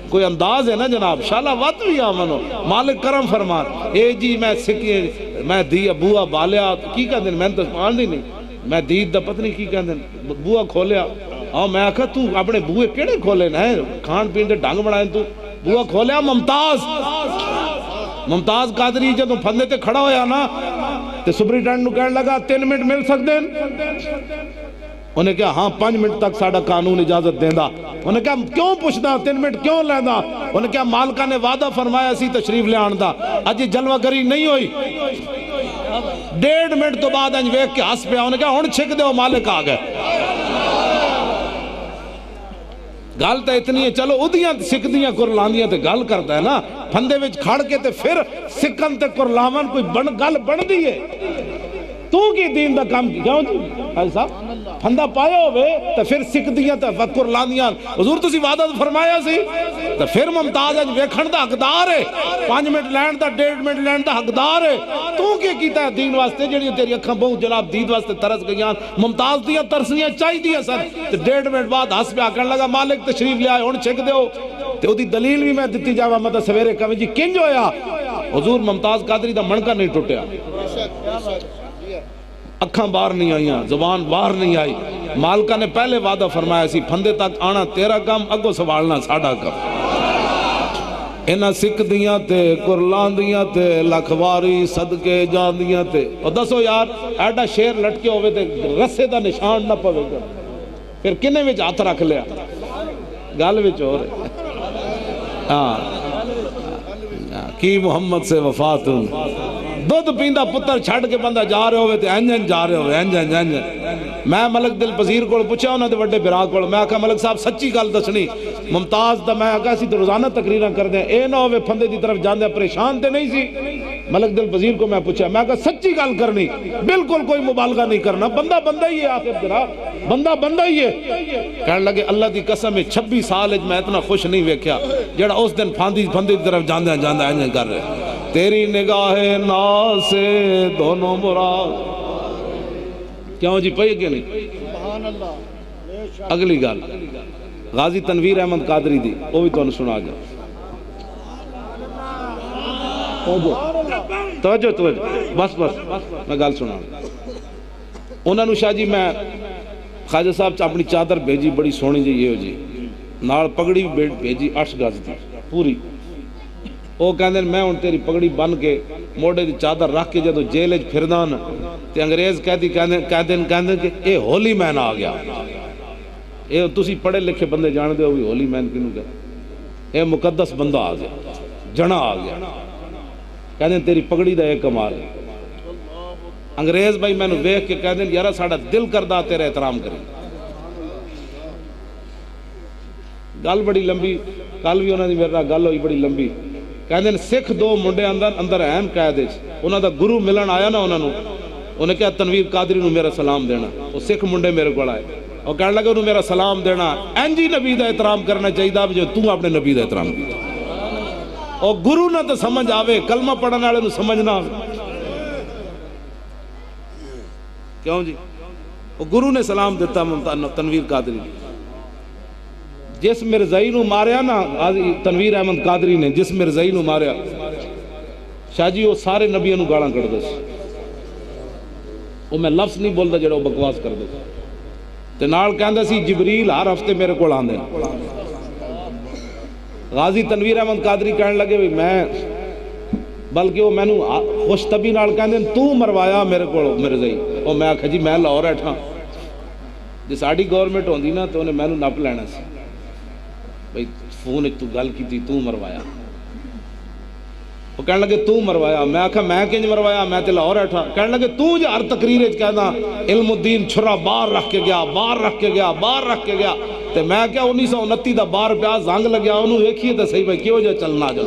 کوئی انداز ہے نا جناب شالا وط بھی آون ہو مالک کرم فرمان. اے جی میں سکھے میں دی بوہ بالیا کی کہہ دیں میں تو مان دی نہیں میں دید دا پتہ نہیں کی کہہ دیں بوہ کھولیا. ہاں میں آکھا تو اپنے بوئے کیڑے کھولے نا کھان پین دے ڈھنگ بڑھائیں تو بوہ کھولیا ممتاز قادری جدوں پھندے تے کھڑا ہویا نا تے سپرنٹینڈنٹ نو کہنے لگا 3 منٹ مل سکتے ہیں. انہیں کہا ہاں 5 منٹ تک ساڑا قانون اجازت دیندہ. انہیں کہا کیوں پوچھنا 3 منٹ کیوں لیندہ. انہیں کہا مالکہ نے وعدہ فرمایا سی تشریف لے آندہ اجی جلوہ گری نہیں ہوئی. 1.5 منٹ تو بعد انج ویک کے ہس پیا. انہیں کہا ہن چھک دے ہو مالک آ گئے. گل تے اتنی ہے چلو ادیاں سکھ دیاں کرلاندیاں تے گل کرتا ہے نا پھندے وچ کھڑ کے تے پھر سکھن تے کرلاون کوئی گل بن دی ہے. تو کی دین دا کام کیوں جی حاجی صاحب پھندا پایا ہوئے تو پھر سکھ دیاں تو فکر لاندیاں حضور تسی وعدہ فرمایا سی تو پھر ممتاز اج ویکھن دا حقدار ہے 5 منٹ لین دا 1.5 منٹ لین دا حقدار ہے تو کی کیتا ہے دین واسطے جڑی تیری اکھاں بہت جناب دید واسطے ترس گئیاں ممتاز دیاں ترسنیاں چاہی دیاں سن تو 1.5 منٹ بعد ہس پیا کہن لگا مالک تشریف لے آئے ہن چھک دیو تے اودی دلیل بھی میں دتی جاواں میں سویرے کہاں جی کنج ہویا حضور ممتاز قادری دا منکا نہیں ٹوٹیا اکھاں باہر نہیں آئیاں زبان باہر نہیں آئی مالکہ نے پہلے وعدہ فرمایا سی پھندے تک آنا تیرا کام اگو سوالنا ساڑھا کام انہاں سکھ دیاں تے قرلان دیاں تے لکھواری صدقے جان دیاں تے اور دسو یار ایڈا شیر لٹکے ہوئے تے رسے دا نشان نہ پوے گا پھر کنے وچ ہاتھ رکھ لیا گل وچ ہو رہے کی محمد سے وفات دودھ پیندا پتر چھڑ کے بندہ جا رہے ہوئے تے انجن جا رہے ہوئے انجن میں ملک دل پذیر کو پوچھا انہوں نے وڈے برا کو میں کہا ملک صاحب سچی گل دسنی ممتاز دا میں کہا سی تو روزانہ تقریراں کر دیں اے نہ ہوئے پھندے دی طرف جاندے پریشان تے نہیں سی ملک دل پذیر کو میں پوچھا میں کہا سچی گل کرنی بالکل کوئی مبالغہ نہیں کرنا بندہ بندہ ہی ہے آخر درا بندہ ہی ہے کہنے لگے اللہ دی قسم 26 سال میں اتنا خوش نہیں ویکھیا جڑا اس دن پھندے دی طرف جاندے انجن کر رہے تیری نگاہ ناز سے دونوں مراد کیوں جی پئی کہ نہیں اگلی گل غازی تنویر احمد قادری دی وہ بھی تو سنا جا توجہ بس میں گل سنا انہوں نے شاہ جی میں خواجہ صاحب اپنی چادر بھیجی بڑی سونی جی یہ جی نال پگڑی بھیجی 8 گز دی پوری وہ کہندے میں ان تیری پگڑی بن کے موڑے دی چادر رکھ کے جدو جیل وچ پھردا نا تے انگریز کہندے کہ اے ہولی مین آ گیا اے تسی پڑھے لکھے بندے جان دے ہو بھی ہولی مین کینوں کہ اے مقدس بندہ آ گیا جنا آ گیا کہندے تیری پگڑی دا ایک کمال ہے انگریز بھائی میں نے ویکھ کے کہندے یارا ساڈا دل کردا تیرا احترام کرے گل بڑی لمبی کل بھی انہاں دی میرے نال گل ہوئی بڑی لمبی کہندے سکھ 2 منڈے اندر اہم قید وچ انہاں دا گرو ملن آیا نا انہیں کہا تنویر قادری نو میرا سلام دینا وہ سکھ منڈے میرے کو آئے اور کہنے لگے انہوں میرا سلام دینا اینجی نبی دا احترام کرنا چاہیے جو تو اپنے نبی دا احترام کیا اور گرو نہ تو سمجھ آوے کلمہ پڑھنے والے نو سمجھ نہ آوے کیوں جی وہ گرو نے سلام دیتا تنویر قادری جس مرزائی نو ماریا نا تنویر احمد قادری نے جس مرزائی نو ماریا شاہ جی وہ سارے نبیوں نو گاڑاں کر دے وہ میں لفظ نہیں بولتا جڑا وہ بکواس کر دے تے نال کہندا سی جبریل ہر ہفتے میرے کول آندے غازی تنویر احمد قادری کہنے لگے بھی میں بلکہ وہ مینوں خوش طبی نال کہندے تو مروایا میرے کول مرزائی اور میں آکھا جی میں لاہور بیٹھا جے ساڈی گورنمنٹ ہوندی نا تے انہیں مینوں نپ لینا سی بھئی فون تو گل کیتی تو مروایا وہ کہنے لگے تو مروایا میں آکھا میں کنج مروایا میں تے لاہور بیٹھا کہنے لگے تو جو ہر تقریر وچ کہندا علم الدین چھرا باہر رکھ کے گیا تے میں کیا 1929 دا باہر پیا زنگ لگیا انہوں ویکھیے تے صحیح بھائی کیوں جو چلنا جو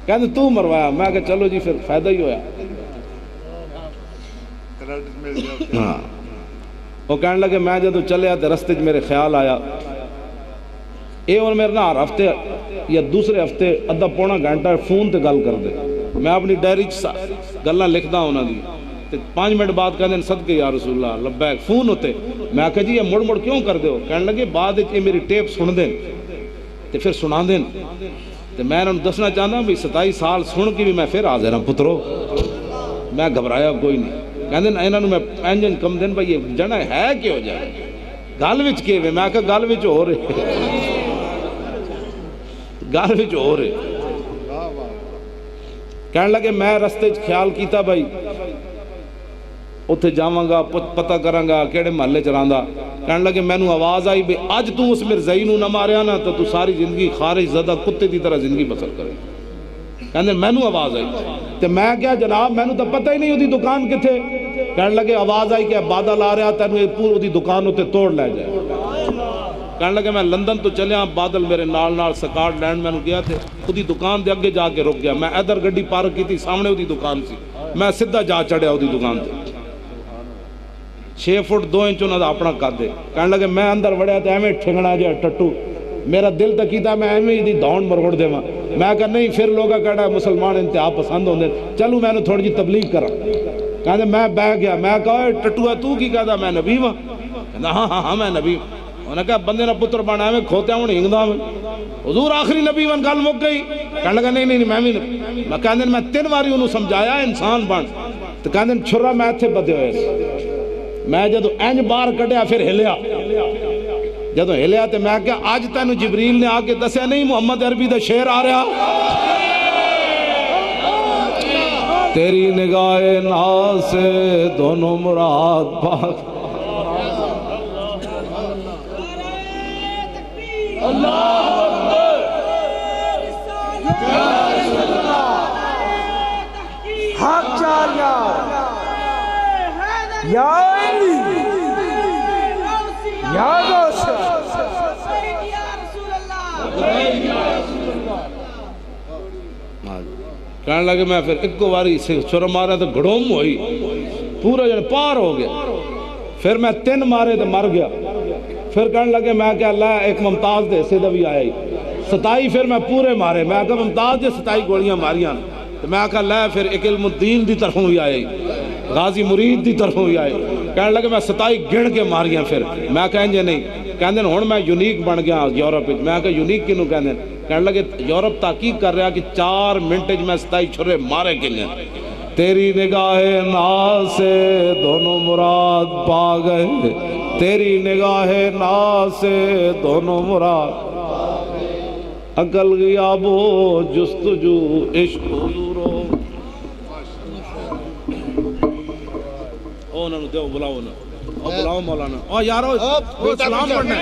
کہندے تو مروایا میں کہا چلو جی پھر فائدہ ہی ہویا ہاں وہ کہنے لگے میں جدو چلے تے رستے میرے خیال آیا اے اور میرے نہ ہر ہفتے یا دوسرے ہفتے ادھا پونا گھنٹہ فون تے گل کر دے میں اپنی ڈائری گلاں لکھدا ہوں انہاں دی 5 منٹ بعد کہندے صدقے یا رسول اللہ لبیک فون ہوتے میں کہا جی یہ مڑ کیوں کر دے ہو کہنے لگے بعد یہ میری ٹیپ سن دیں تے پھر سنا دیں تے میں انہوں دسنا چاہتا ہوں بھی 27 سال سن کے بھی میں پھر حاضر ہوں پترو میں گھبرایا کوئی نہیں کہندے انہوں نے میں انجن کم دن بھائی یہ جنا ہے کہ ہو جائے گل وچ کے میں کہا گل وچ ہو رہے گل وچ ہو رہے کہنے لگے میں رستے خیال کیتا بھائی اتھے جاواں گا پتہ کراں گا کیڑے محلے چ رہندا کہنے لگے مینوں آواز آئی بے اج تو اس مرزائی نو نہ ماریا نا تو ساری زندگی خارج زدہ کتے دی طرح زندگی بسر کرے کہنے مینوں آواز آئی تے میں کیا جناب مینوں تو پتہ ہی نہیں ہوتی دکان کتھے کہنے لگے آواز آئی کہ بادل آ رہا تینوں پور دی دکان ہوتے توڑ لے جائے کہنے لگے میں لندن تو چلیا بادل میرے نال سکاٹ لینڈ میں گیا تھے خودی دکان دے اگے جا کے رک گیا میں ادھر گڈی پارک کی تھی سامنے وہ دکان سی میں سیدھا جا چڑھیا وہ دکان تے 6 فٹ 2 انچ انہوں دا اپنا قد ہے کہنے لگے میں اندر وڑیا تو ایویں ٹھنگنا جا ٹٹو میرا دل تو کیتا میں ایویں دی دھون مروڑ دے میں کہا نہیں پھر لوگا کہا مسلمان انتہا پسند ہوندے چلو میں نے تھوڑی جی تبلیغ کرا کہتے میں بہ گیا میں کہا ٹٹو ہے تو کی کہتا میں نبی ہاں کہتا ہاں میں نبی ہوں انہوں نے کہا بندے نہ پتر بنا میں کھوتے ہوں ہنگدا میں حضور آخری نبی ون گل مک گئی کہنے لگا نہیں میں بھی میں کہتے میں 3 باری انہوں سمجھایا انسان بن تو کہتے چھرا میں تھے بدے ہوئے میں جدو اینج بار کٹیا پھر ہلیا جدو ہلیا تو میں کہا آج تینو جبریل نے آکے دسیا نہیں محمد عربی دا شعر آ رہا تیری نگاہ ناز سے دونوں مراد پاک حق چال یا علی یا غوث کہنے لگے میں پھر ایک باری سے چھر مارا تو گھڑوم ہوئی پورا جن پار ہو گیا پھر میں 3 مارے تو مر گیا پھر کہنے لگے میں کہ اللہ ایک ممتاز دے سے بھی آیا 27 پھر میں پورے مارے میں کہا ممتاز دے 27 گوڑیاں ماریاں تو میں کہا اللہ پھر ایک علم الدین دی طرفوں بھی آئی غازی مرید دی طرفوں بھی آئی کہنے لگے میں 27 گن کے ماریاں پھر میں کہیں جے نہیں کہنے ہون میں یونیک بن گیا یورپ میں کہا یونیک کنوں کہنے لگے یورپ تحقیق کر رہا کہ 4 منٹ میں 27 چھرے مارے کنے تیری نگاہ ناز سے دونوں مراد پا گئے تیری نگاہ ناز سے دونوں مراد عقل غیاب ہو جستجو عشق حضور ہو انہوں نے دیو بلاؤ بلاؤ مولانا او یارو سلام پڑھنا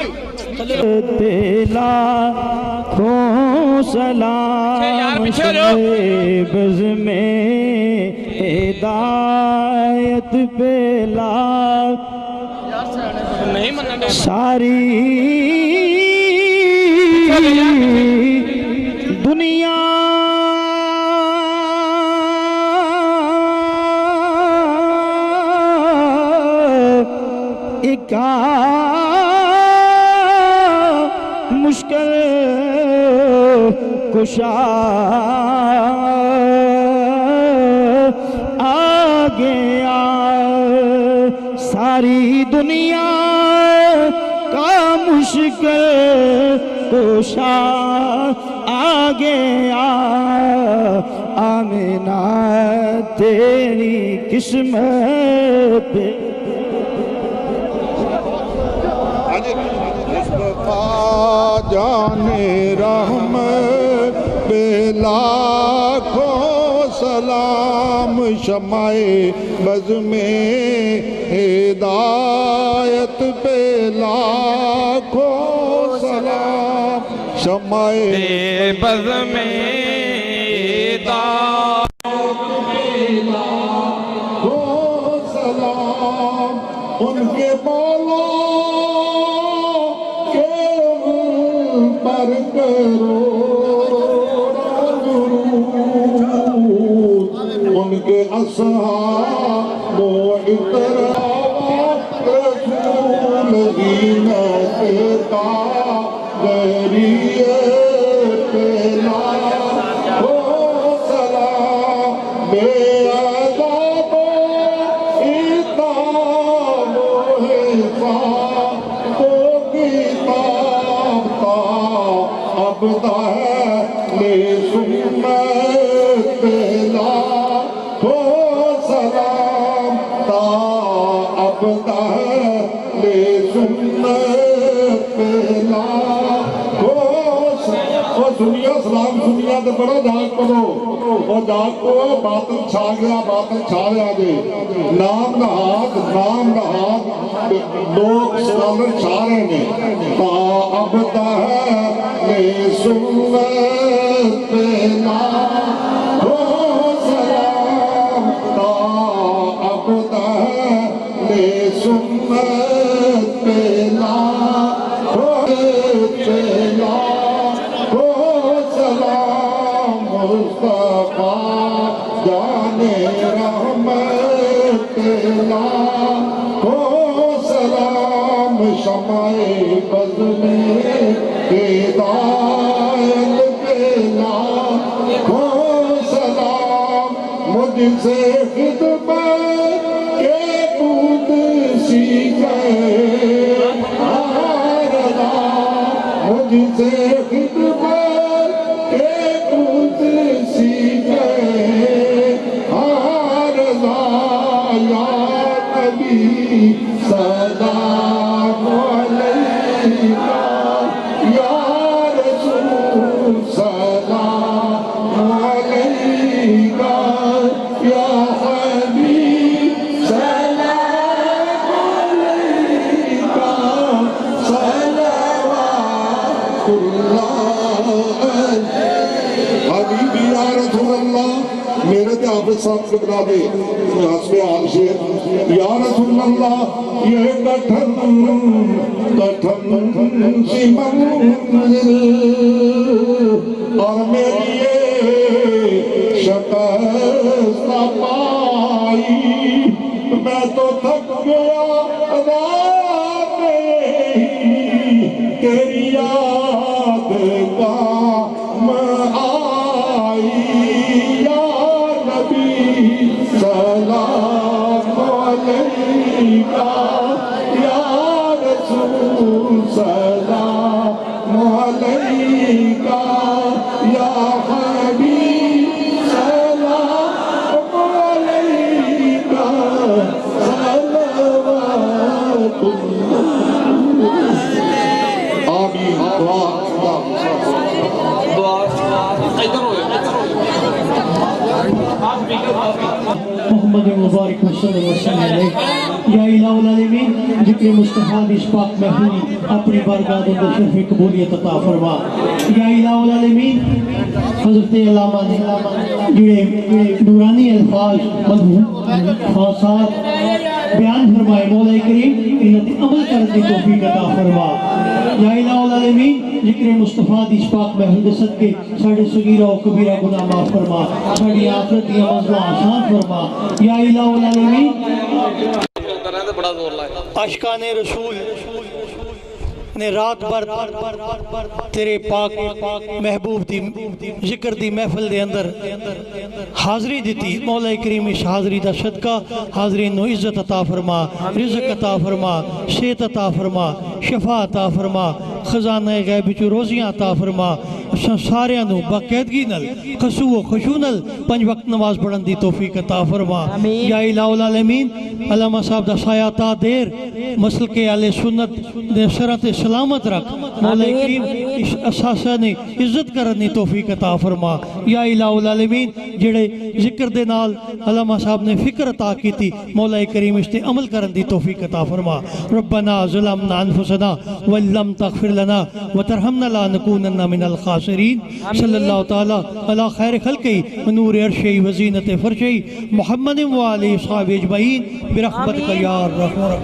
لاکھوں سلام بز میں ہدایت پہ ساری دنیا مشکل کشا آ گیا ساری دنیا کا مشکل کشا آ گیا آمینہ تیری قسمت جان رحم پہ لاکھوں سلام شمع بز میں ہدایت پہ لاکھوں سلام شمع بز میں ہدایت پہ لاکھوں سلام ان کے مولا پر کرو ان کے اصحاب و اطراف رسول ہی نستا غریئے پہلا ہو سلام بے عذاب و اتاب و حساب تو کتاب تا ابدا ہے لے سنت پہلا ہو سلام تا ابدا ہے لے سنت پہلا ہو سلام سنیا سلام سنیا تو بڑا جاگ کرو وہ جاگ کو باطل چھا گیا جے نام دا ہاتھ لوگ سکالر چھا رہے ہیں تا ابدا ہے لے سنت پہلا ہو سلام تا ابدا ہے لے سنت پہلا ہو پہلا کو سلام شمع بز میں ہدایت پہلا کو سلام مجھ سے خدمت کے بود سیکھے مجھ سے خدمت کے بود سیکھے یا نبی سلام علیکہ یا رسول سلام علیکہ یا حبیب سلام علیکہ صلوات اللہ حبیبی یا رسول اللہ میرے تے حافظ صاحب کو بنا دے حسب حال شیر یا رسول اللہ یہ کٹھن سی منزل اور میری یہ شکست پائی میں تو تھک گیا رات میں تیری یاد کام آئی یا نبی سلام علیکہ یا رسول سلام علیکہ یا حبیب سلام علیکہ صلوات اللہ آمین محمد مبارک صلی اللہ علیہ یا الہ العالمین ذکر مصطفیٰ اس پاک محفوظ اپنی بارگاہ اندر شرف قبولیت عطا فرما یا الہ العالمین حضرت علامہ نے جڑے نورانی الفاظ مدھو خاصات بیان فرمائے مولا کریم انہوں عمل کرنے کی توفیق عطا فرما یا الہ العالمین ذکر مصطفیٰ دی پاک محفوظ صدقے ساڑھے صغیرہ و کبیرہ گناہ معاف فرما ساڑھی آخرت دی مزلہ آسان فرما یا الہ العالمین عاشقان رسول نے رات بھر تیرے پاک محبوب دی ذکر دی محفل دے اندر حاضری دیتی مولا کریم اس حاضری دا صدقہ حاضرین نو عزت عطا فرما رزق عطا فرما صحت عطا فرما شفا عطا فرما خزانہ غیب چو روزیاں عطا فرما سارے نو باقاعدگی نل خشوع و خشوع نل 5 وقت نماز پڑھن دی توفیق عطا فرما یا الہ العالمین علامہ صاحب دا سایہ تا دیر مسلک اہل سنت دے سرات سلامت رکھ مولا کریم اس اساسہ نے عزت کرنی توفیق عطا فرما یا الہ العالمین جڑے ذکر دے نال علامہ صاحب نے فکر عطا کی تھی مولا کریم اس تے عمل کرن دی توفیق عطا فرما ربنا ظلمنا انفسنا ولم تغفر لنا وترحمنا لنكونن من الخاسرین صلی اللہ تعالی علی خیر خلقی نور عرشی وزینت فرشی محمد و آلہ صحابہ اجمعین برحمتک یا الرحمن